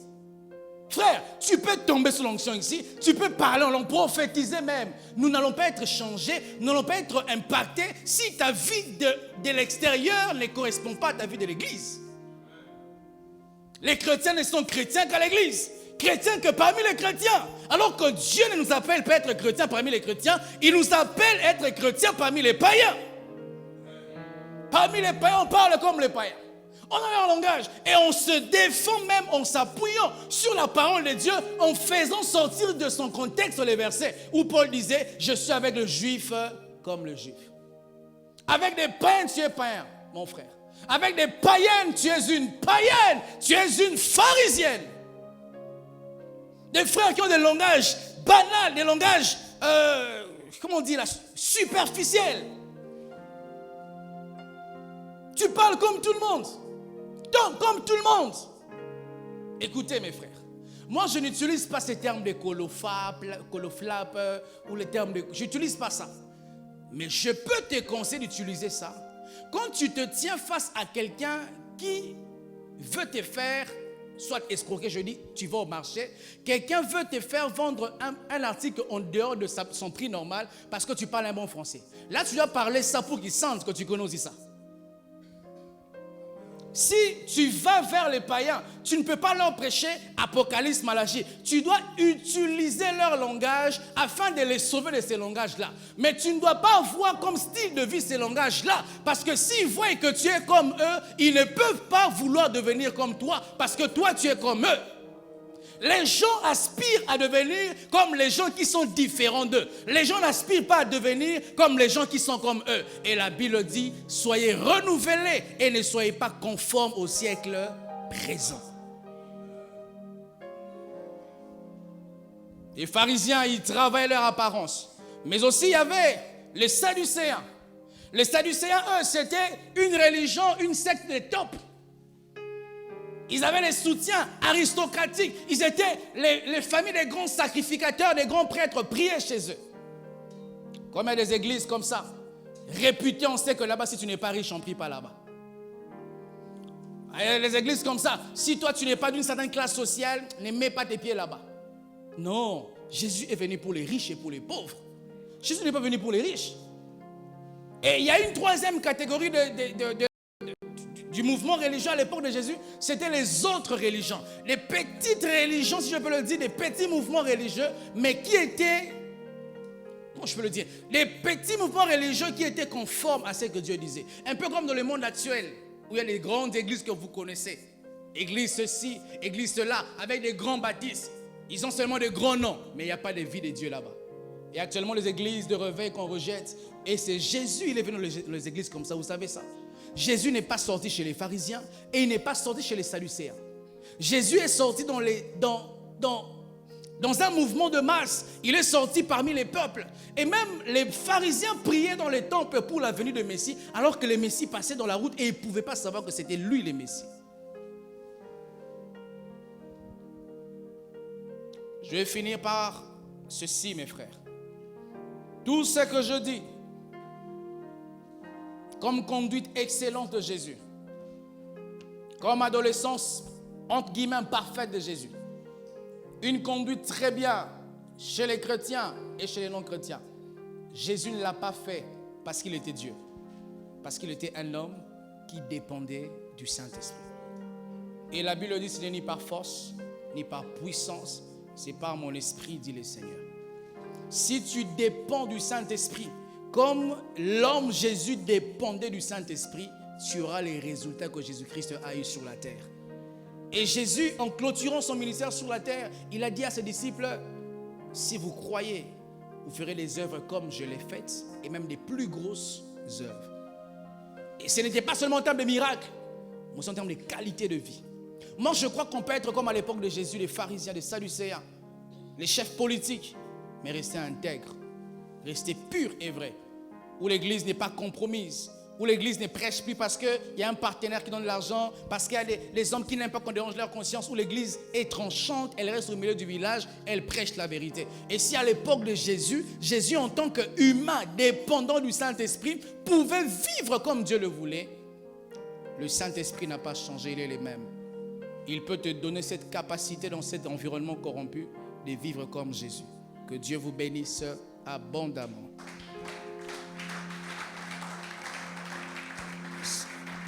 Frère, tu peux tomber sous l'onction ici, tu peux parler en langue, prophétiser même. Nous n'allons pas être changés, nous n'allons pas être impactés si ta vie de l'extérieur ne correspond pas à ta vie de l'église. Les chrétiens ne sont chrétiens qu'à l'église, chrétiens que parmi les chrétiens. Alors que Dieu ne nous appelle pas être chrétiens parmi les chrétiens, il nous appelle être chrétiens parmi les païens. Parmi les païens, on parle comme les païens. On a leur langage et on se défend même en s'appuyant sur la parole de Dieu, en faisant sortir de son contexte les versets où Paul disait, je suis avec le juif comme le juif. Avec des païens, tu es païen, mon frère. Avec des païennes, tu es une païenne, tu es une pharisienne. Des frères qui ont des langages banals, des langages, comment on dit là, superficiels. Tu parles comme tout le monde. Comme tout le monde. Écoutez mes frères, moi je n'utilise pas ces termes de coloflap ou les termes de... Je n'utilise pas ça. Mais je peux te conseiller d'utiliser ça. Quand tu te tiens face à quelqu'un qui veut te faire, soit escroquer, je dis, tu vas au marché, quelqu'un veut te faire vendre un article en dehors de son prix normal parce que tu parles un bon français. Là tu dois parler ça pour qu'ils sentent que tu connais aussi ça. Si tu vas vers les païens, tu ne peux pas leur prêcher Apocalypse, Malachie. Tu dois utiliser leur langage afin de les sauver de ces langages-là. Mais tu ne dois pas voir comme style de vie ces langages-là. Parce que s'ils voient que tu es comme eux, ils ne peuvent pas vouloir devenir comme toi. Parce que toi, tu es comme eux. Les gens aspirent à devenir comme les gens qui sont différents d'eux. Les gens n'aspirent pas à devenir comme les gens qui sont comme eux. Et la Bible dit, soyez renouvelés et ne soyez pas conformes au siècle présent. Les pharisiens, ils travaillaient leur apparence. Mais aussi, il y avait les Sadducéens. Les Sadducéens, eux, c'était une religion, une secte de top. Ils avaient les soutiens aristocratiques. Ils étaient les familles des grands sacrificateurs, des grands prêtres priaient chez eux. Comme il y a des églises comme ça, réputées, on sait que là-bas, si tu n'es pas riche, on ne prie pas là-bas. Il y a des églises comme ça, si toi tu n'es pas d'une certaine classe sociale, ne mets pas tes pieds là-bas. Non, Jésus est venu pour les riches et pour les pauvres. Jésus n'est pas venu pour les riches. Et il y a une troisième catégorie du mouvement religieux à l'époque de Jésus, c'était les autres religions. Les petites religions, si je peux le dire, des petits mouvements religieux, mais qui étaient, comment je peux le dire, des petits mouvements religieux qui étaient conformes à ce que Dieu disait. Un peu comme dans le monde actuel, où il y a les grandes églises que vous connaissez. Église ceci, église cela, avec des grands baptistes. Ils ont seulement des grands noms, mais il n'y a pas de vie de Dieu là-bas. Et actuellement, les églises de réveil qu'on rejette. Et c'est Jésus, il est venu dans les églises comme ça, vous savez ça. Jésus n'est pas sorti chez les pharisiens et il n'est pas sorti chez les sadducéens. Jésus est sorti dans un mouvement de masse. Il est sorti parmi les peuples. Et même les pharisiens priaient dans les temples pour la venue de Messie, alors que le Messie passait dans la route et ils ne pouvaient pas savoir que c'était lui le Messie. Je vais finir par ceci, mes frères. Tout ce que je dis, comme conduite excellente de Jésus, comme adolescence, entre guillemets, parfaite de Jésus, une conduite très bien chez les chrétiens et chez les non-chrétiens. Jésus ne l'a pas fait parce qu'il était Dieu, parce qu'il était un homme qui dépendait du Saint-Esprit. Et la Bible dit, ce n'est ni par force, ni par puissance, c'est par mon esprit, dit le Seigneur. Si tu dépends du Saint-Esprit, comme l'homme Jésus dépendait du Saint-Esprit, tu auras les résultats que Jésus-Christ a eu sur la terre. Et Jésus, en clôturant son ministère sur la terre, il a dit à ses disciples, si vous croyez, vous ferez les œuvres comme je les faites, et même des plus grosses œuvres. Et ce n'était pas seulement en termes de miracles, mais aussi en termes de qualité de vie. Moi, je crois qu'on peut être comme à l'époque de Jésus, les pharisiens, les sadducéens, les chefs politiques, mais rester intègre, rester pur et vrai, où l'église n'est pas compromise, où l'église ne prêche plus parce qu'il y a un partenaire qui donne de l'argent, parce qu'il y a les hommes qui n'aiment pas qu'on dérange leur conscience, où l'église est tranchante, elle reste au milieu du village, elle prêche la vérité. Et si à l'époque de Jésus, Jésus en tant qu'humain, dépendant du Saint-Esprit, pouvait vivre comme Dieu le voulait, le Saint-Esprit n'a pas changé, il est le même. Il peut te donner cette capacité dans cet environnement corrompu de vivre comme Jésus. Que Dieu vous bénisse abondamment.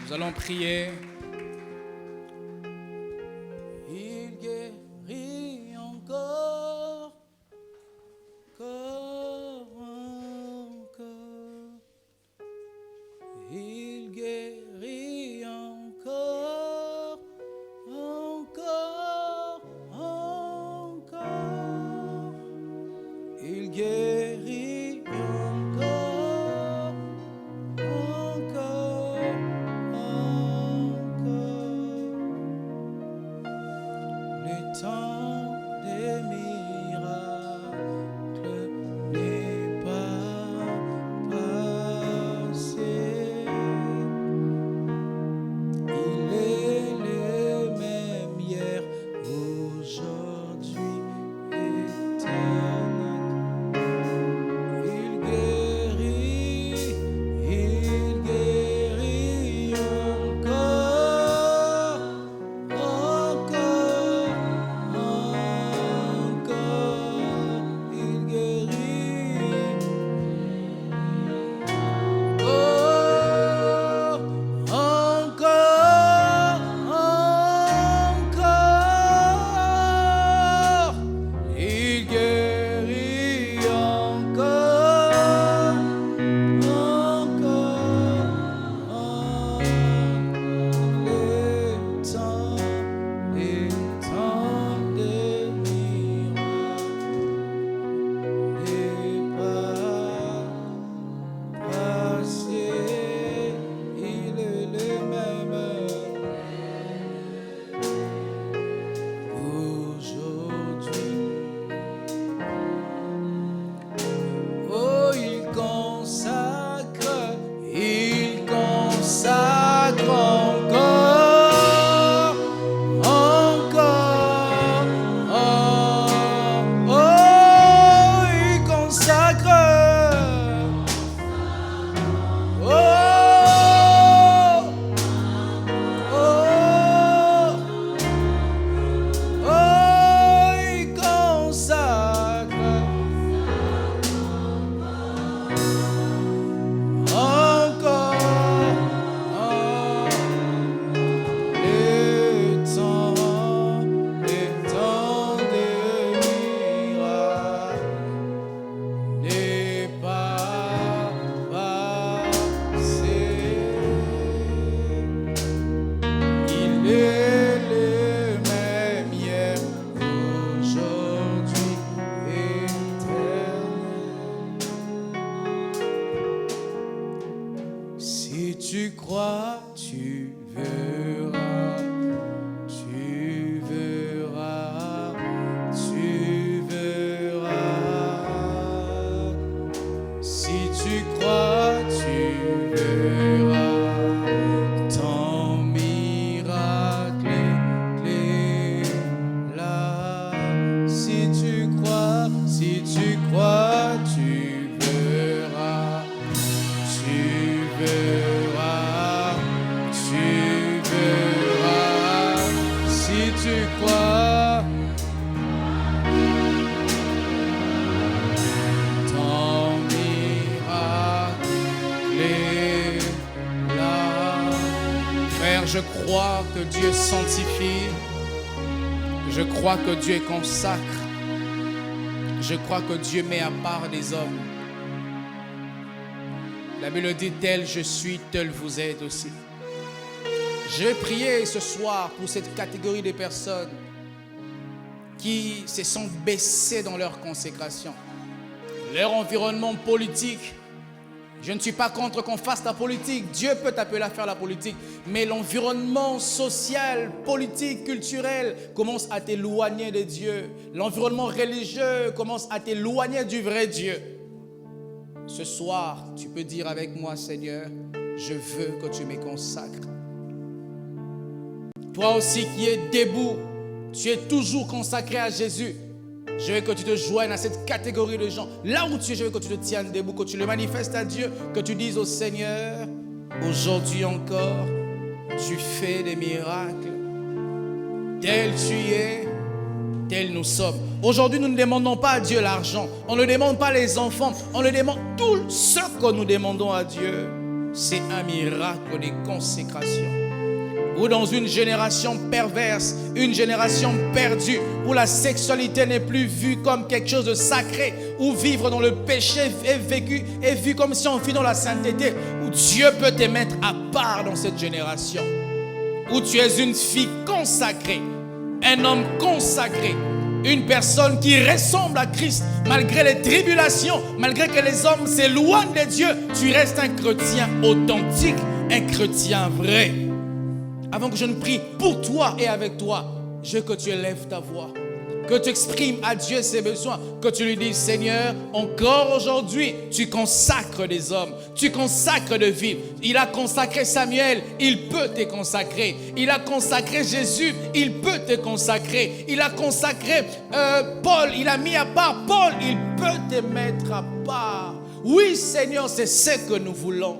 Nous allons prier. Il guérit encore, encore. Il guérit encore, encore, encore. Il guérit encore, encore, encore. Le temps des miracles n'est pas passé. Il est le même hier, aujourd'hui, éternel. Il guérit encore, encore, encore. crois, tu verras, tu verras, tu verras. Si tu crois, tu verras ton miracle est là. Si tu crois, tu verras, tu verras, tu verras. Si tu crois, ton miracle est là. Frère, je crois que Dieu sanctifie. Je crois que Dieu consacre. Je crois que Dieu met à part des hommes. La Bible dit, tel je suis, tel vous êtes aussi. Je vais prier ce soir pour cette catégorie de personnes qui se sont baissées dans leur consécration. Leur environnement politique. Je ne suis pas contre qu'on fasse la politique. Dieu peut t'appeler à faire la politique. Mais l'environnement social, politique, culturel commence à t'éloigner de Dieu. L'environnement religieux commence à t'éloigner du vrai Dieu. Ce soir, tu peux dire avec moi, Seigneur, je veux que tu me consacres. Toi aussi qui es debout, tu es toujours consacré à Jésus. Je veux que tu te joignes à cette catégorie de gens. Là où tu es, je veux que tu te tiennes debout, que tu le manifestes à Dieu, que tu dises au Seigneur, aujourd'hui encore, tu fais des miracles. Tel tu es, tel nous sommes. Aujourd'hui, nous ne demandons pas à Dieu l'argent. On ne demande pas les enfants. On le demande. Tout ce que nous demandons à Dieu, c'est un miracle de consécration. Ou dans une génération perverse, une génération perdue, où la sexualité n'est plus vue comme quelque chose de sacré, où vivre dans le péché est vu comme si on vit dans la sainteté, où Dieu peut te mettre à part dans cette génération, où tu es une fille consacrée, un homme consacré, une personne qui ressemble à Christ, malgré les tribulations, malgré que les hommes s'éloignent de Dieu, tu restes un chrétien authentique, un chrétien vrai. Avant que je ne prie pour toi et avec toi, je veux que tu élèves ta voix, que tu exprimes à Dieu ses besoins, que tu lui dises, Seigneur, encore aujourd'hui, tu consacres des hommes, tu consacres des vies. Il a consacré Samuel, il peut te consacrer. Il a consacré Jésus, il peut te consacrer. Il a consacré Paul, il a mis à part Paul, il peut te mettre à part. Oui, Seigneur, c'est ce que nous voulons.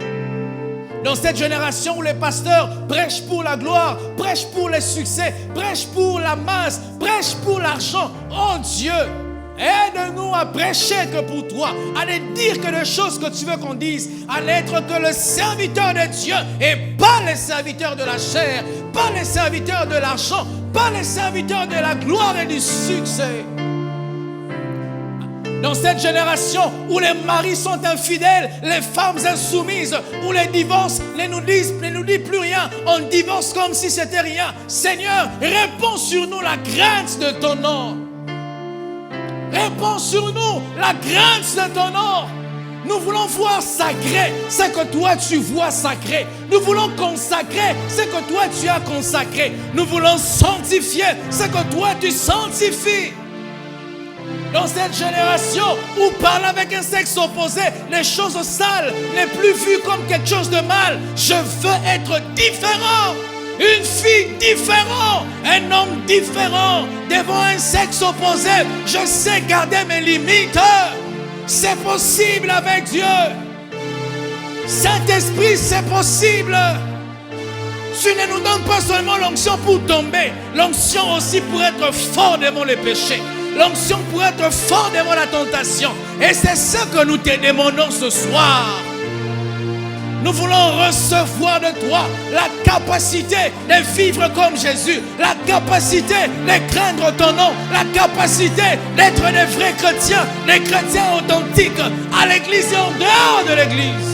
Dans cette génération où les pasteurs prêchent pour la gloire, prêchent pour le succès, prêchent pour la masse, prêchent pour l'argent. Oh Dieu, aide-nous à prêcher que pour toi, à ne dire que les choses que tu veux qu'on dise, à n'être que le serviteur de Dieu et pas le serviteur de la chair, pas le serviteur de l'argent, pas le serviteur de la gloire et du succès. Dans cette génération où les maris sont infidèles, les femmes insoumises, où les divorces ne nous disent plus rien, on divorce comme si c'était rien. Seigneur, répands sur nous la crainte de ton nom. Répands sur nous la crainte de ton nom. Nous voulons voir sacré ce que toi tu vois sacré. Nous voulons consacrer ce que toi tu as consacré. Nous voulons sanctifier ce que toi tu sanctifies. Dans cette génération où parler avec un sexe opposé, les choses sales n'est plus vues comme quelque chose de mal. Je veux être différent. Une fille différente, un homme différent devant un sexe opposé. Je sais garder mes limites. C'est possible avec Dieu. Saint-Esprit, c'est possible. Tu ne nous donnes pas seulement l'onction pour tomber, l'onction aussi pour être fort devant les péchés. L'onction pour être fort devant la tentation. Et c'est ce que nous te demandons ce soir. Nous voulons recevoir de toi la capacité de vivre comme Jésus, la capacité de craindre ton nom, la capacité d'être des vrais chrétiens, des chrétiens authentiques à l'église et en dehors de l'église.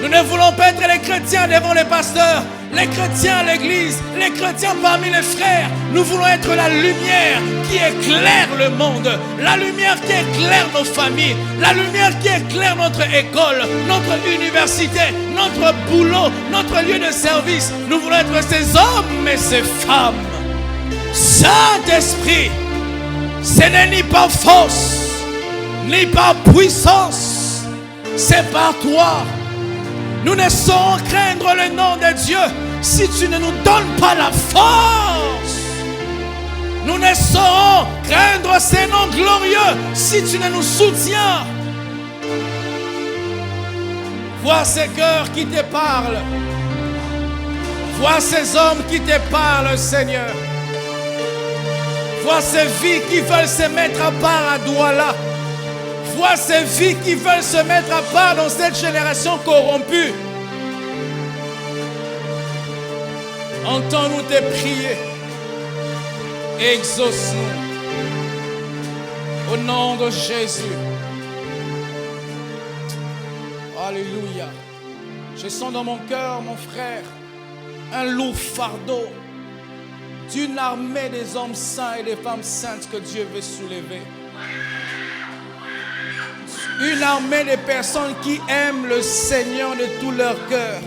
Nous ne voulons pas être les chrétiens devant les pasteurs, les chrétiens à l'église, les chrétiens parmi les frères, nous voulons être la lumière qui éclaire le monde, la lumière qui éclaire nos familles, la lumière qui éclaire notre école, notre université, notre boulot, notre lieu de service. Nous voulons être ces hommes et ces femmes. Saint-Esprit, ce n'est ni par force, ni par puissance, c'est par toi. Nous ne saurons craindre le nom de Dieu si tu ne nous donnes pas la force. Nous ne saurons craindre ces noms glorieux si tu ne nous soutiens. Vois ces cœurs qui te parlent. Vois ces hommes qui te parlent, Seigneur. Vois ces vies qui veulent se mettre à part à Douala. Vois ces vies qui veulent se mettre à part dans cette génération corrompue. Entends-nous te prier. Exauce-nous. Au nom de Jésus. Alléluia. Je sens dans mon cœur, mon frère, un lourd fardeau d'une armée des hommes saints et des femmes saintes que Dieu veut soulever. Une armée de personnes qui aiment le Seigneur de tout leur cœur.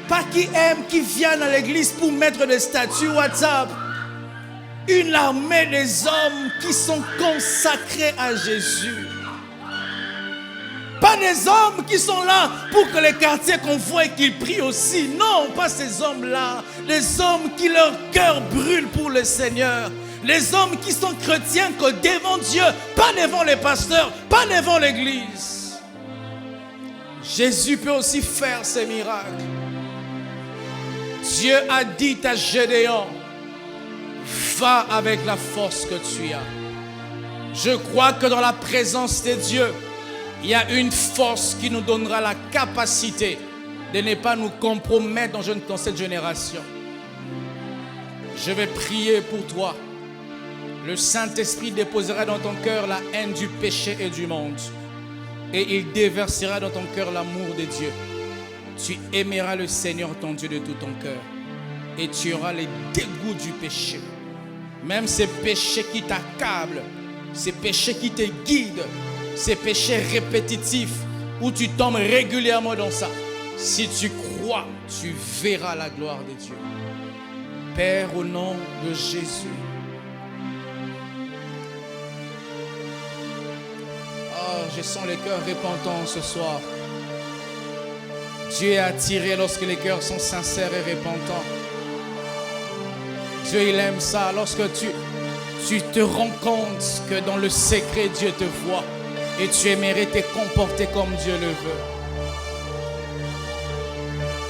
Pas qui aiment, qui viennent à l'église pour mettre des statuts WhatsApp. Une armée des hommes qui sont consacrés à Jésus. Pas des hommes qui sont là pour que les quartiers convoient et qu'ils prient aussi. Non, pas ces hommes-là. Des hommes qui leur cœur brûle pour le Seigneur. Les hommes qui sont chrétiens que devant Dieu, pas devant les pasteurs, pas devant l'église. Jésus peut aussi faire ces miracles. Dieu a dit à Gédéon, va avec la force que tu as. Je crois que dans la présence de Dieu, il y a une force qui nous donnera la capacité de ne pas nous compromettre dans cette génération. Je vais prier pour toi. Le Saint-Esprit déposera dans ton cœur la haine du péché et du monde. Et il déversera dans ton cœur l'amour de Dieu. Tu aimeras le Seigneur ton Dieu de tout ton cœur. Et tu auras le dégoût du péché. Même ces péchés qui t'accablent, ces péchés qui te guident, ces péchés répétitifs où tu tombes régulièrement dans ça. Si tu crois, tu verras la gloire de Dieu. Père, au nom de Jésus. Oh, je sens les cœurs repentants ce soir. Dieu est attiré lorsque les cœurs sont sincères et repentants. Dieu, il aime ça. Lorsque tu te rends compte que dans le secret, Dieu te voit. Et tu aimerais te comporter comme Dieu le veut.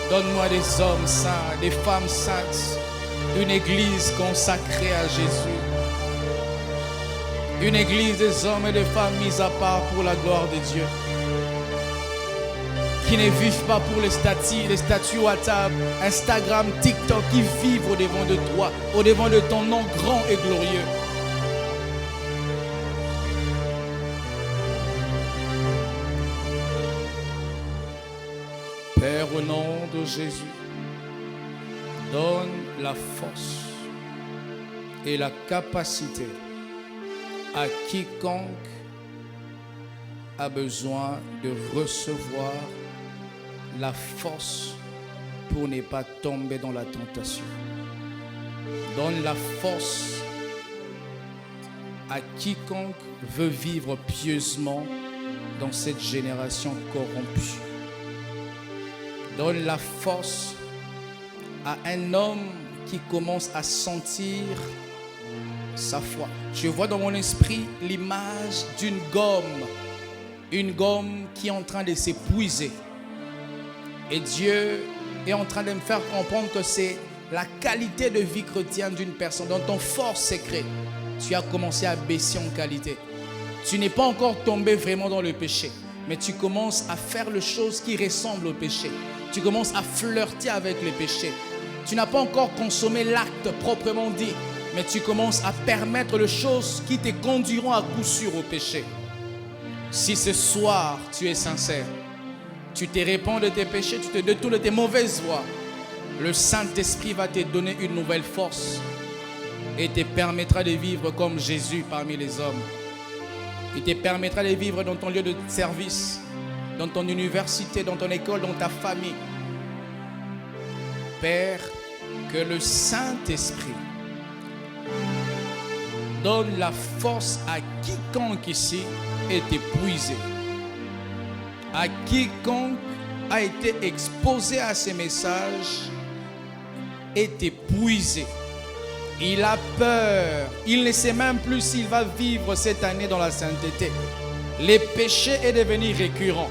Donne-moi des hommes saints, des femmes saintes, une église consacrée à Jésus. Une église des hommes et des femmes mis à part pour la gloire de Dieu. Qui ne vivent pas pour les statuts WhatsApp, Instagram, TikTok, qui vivent au-devant de toi, au-devant de ton nom grand et glorieux. Père, au nom de Jésus, donne la force et la capacité à quiconque a besoin de recevoir la force pour ne pas tomber dans la tentation. Donne la force à quiconque veut vivre pieusement dans cette génération corrompue. Donne la force à un homme qui commence à sentir sa foi. Je vois dans mon esprit l'image d'une gomme qui est en train de s'épuiser. Et Dieu est en train de me faire comprendre que c'est la qualité de vie chrétienne d'une personne. Dans ton fort secret, tu as commencé à baisser en qualité. Tu n'es pas encore tombé vraiment dans le péché, mais tu commences à faire les choses qui ressemblent au péché. Tu commences à flirter avec le péché. Tu n'as pas encore consommé l'acte proprement dit, mais tu commences à permettre les choses qui te conduiront à coup sûr au péché. Si ce soir tu es sincère, tu te répands de tes péchés, tu te détournes de tes mauvaises voies, le Saint-Esprit va te donner une nouvelle force et te permettra de vivre comme Jésus parmi les hommes. Il te permettra de vivre dans ton lieu de service, dans ton université, dans ton école, dans ta famille. Père, que le Saint-Esprit donne la force à quiconque ici est épuisé, à quiconque a été exposé à ces messages est épuisé. Il a peur. Il ne sait même plus s'il va vivre cette année dans la sainteté. Les péchés est devenu récurrent.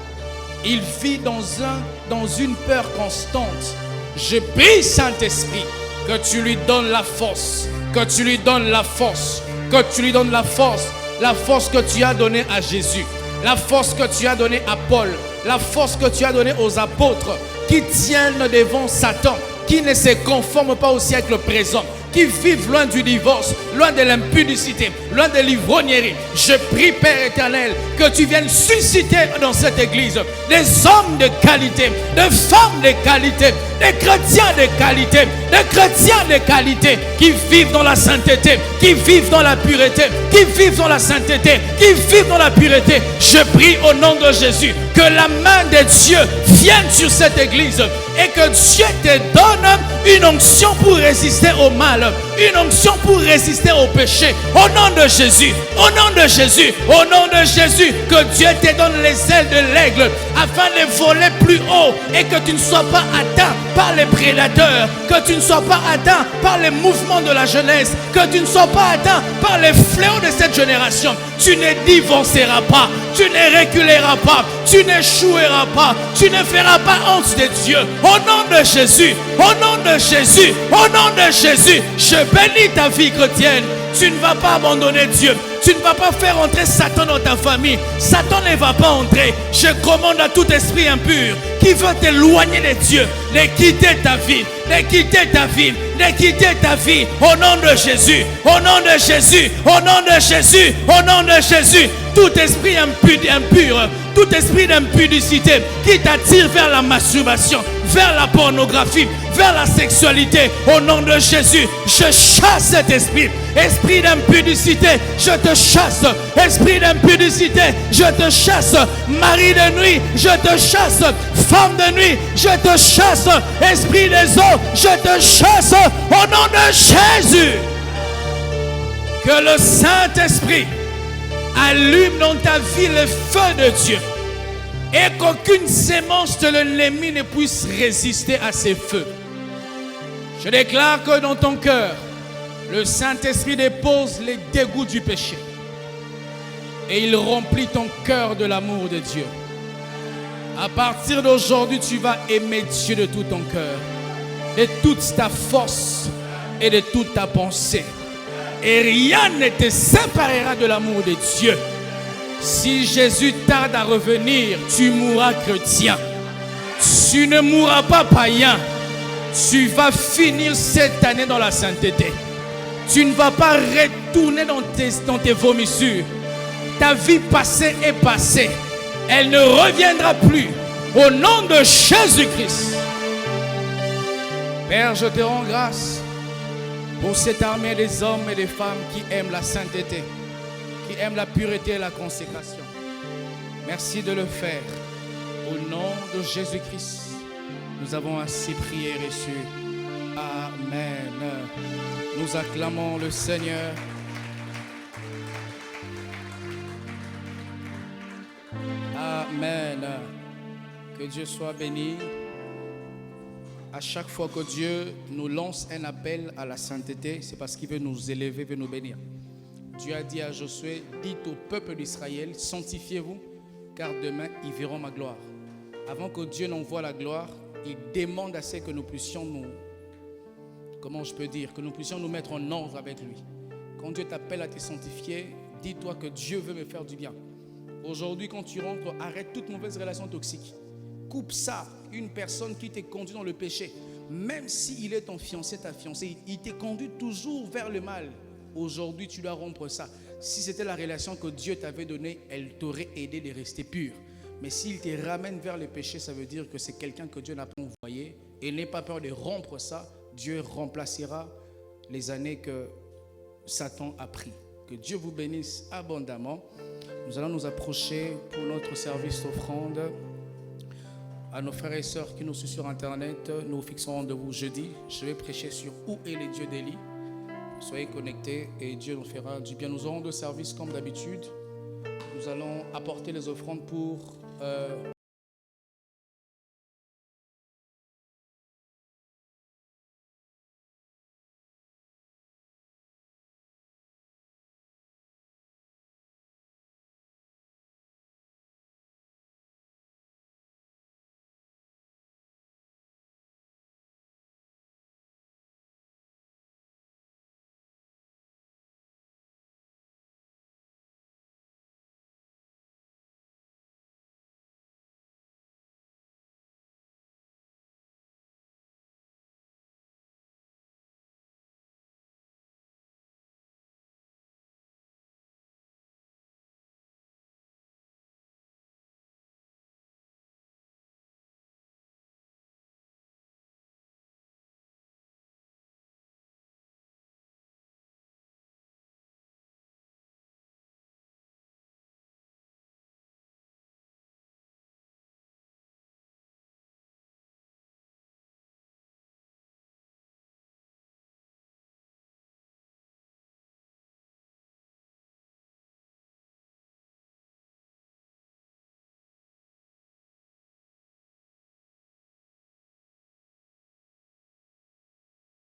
Il vit dans une peur constante. Je prie, Saint-Esprit, que tu lui donnes la force, que tu lui donnes la force, que tu lui donnes la force que tu as donnée à Jésus, la force que tu as donnée à Paul, la force que tu as donnée aux apôtres qui tiennent devant Satan, qui ne se conforment pas au siècle présent, qui vivent loin du divorce, loin de l'impudicité, loin de l'ivrognerie. Je prie, Père éternel, que tu viennes susciter dans cette église des hommes de qualité, des femmes de qualité, des chrétiens de qualité, des chrétiens de qualité, qui vivent dans la sainteté, qui vivent dans la pureté, qui vivent dans la sainteté, qui vivent dans la pureté. Je prie au nom de Jésus que la main de Dieu vienne sur cette église et que Dieu te donne une onction pour résister au mal, une onction pour résister au péché. Au nom de Jésus, au nom de Jésus, au nom de Jésus, que Dieu te donne les ailes de l'aigle afin de voler plus haut et que tu ne sois pas atteint par les prédateurs, que tu ne sois pas atteint par les mouvements de la jeunesse, que tu ne sois pas atteint par les fléaux de cette génération. Tu ne divorceras pas, tu ne reculeras pas, tu n'échoueras pas, tu ne feras pas honte de Dieu. Au nom de Jésus, au nom de Jésus, au nom de Jésus, je bénis ta vie chrétienne. Tu ne vas pas abandonner Dieu. Tu ne vas pas faire entrer Satan dans ta famille. Satan ne va pas entrer. Je commande à tout esprit impur qui veut t'éloigner de Dieu, de quitter ta vie, de quitter ta vie, de quitter ta vie. Au nom de Jésus, au nom de Jésus, au nom de Jésus, au nom de Jésus. Tout esprit impur, tout esprit d'impudicité qui t'attire vers la masturbation, vers la pornographie, vers la sexualité, au nom de Jésus, je chasse cet esprit. Esprit d'impudicité, je te chasse. Esprit d'impudicité, je te chasse. Mari de nuit, je te chasse. Femme de nuit, je te chasse. Esprit des eaux, je te chasse. Au nom de Jésus, que le Saint-Esprit allume dans ta vie le feu de Dieu et qu'aucune sémence de l'ennemi ne puisse résister à ces feux. Je déclare que dans ton cœur, le Saint-Esprit dépose les dégoûts du péché et il remplit ton cœur de l'amour de Dieu. À partir d'aujourd'hui, tu vas aimer Dieu de tout ton cœur, de toute ta force et de toute ta pensée. Et rien ne te séparera de l'amour de Dieu. Si Jésus tarde à revenir, tu mourras chrétien. Tu ne mourras pas païen. Tu vas finir cette année dans la sainteté. Tu ne vas pas retourner dans tes vomissures. Ta vie passée est passée. Elle ne reviendra plus. Au nom de Jésus-Christ. Père, je te rends grâce pour cette armée des hommes et des femmes qui aiment la sainteté, qui aiment la pureté et la consécration. Merci de le faire. Au nom de Jésus-Christ, nous avons ainsi prié et reçu. Amen. Nous acclamons le Seigneur. Amen. Que Dieu soit béni. À chaque fois que Dieu nous lance un appel à la sainteté, c'est parce qu'il veut nous élever, veut nous bénir. Dieu a dit à Josué, dites au peuple d'Israël, sanctifiez-vous, car demain ils verront ma gloire. Avant que Dieu n'envoie la gloire, il demande à ce que nous puissions que nous puissions nous mettre en ordre avec lui. Quand Dieu t'appelle à te sanctifier, dis-toi que Dieu veut me faire du bien. Aujourd'hui, quand tu rentres, arrête toute mauvaise relation toxique. Coupe ça. Une personne qui te conduit dans le péché, même s'il est ton fiancé, ta fiancée, il te conduit toujours vers le mal. Aujourd'hui, tu dois rompre ça. Si c'était la relation que Dieu t'avait donnée, elle t'aurait aidé de rester pur. Mais s'il te ramène vers le péché, ça veut dire que c'est quelqu'un que Dieu n'a pas envoyé Et n'aie pas peur de rompre ça. Dieu remplacera les années que Satan a pris. Que Dieu vous bénisse abondamment. Nous allons nous approcher pour notre service d'offrande. À nos frères et sœurs qui nous suivent sur Internet, nous fixons rendez-vous jeudi. Je vais prêcher sur où est le Dieu d'Élie. Soyez connectés et Dieu nous fera du bien. Nous aurons deux services comme d'habitude. Nous allons apporter les offrandes pour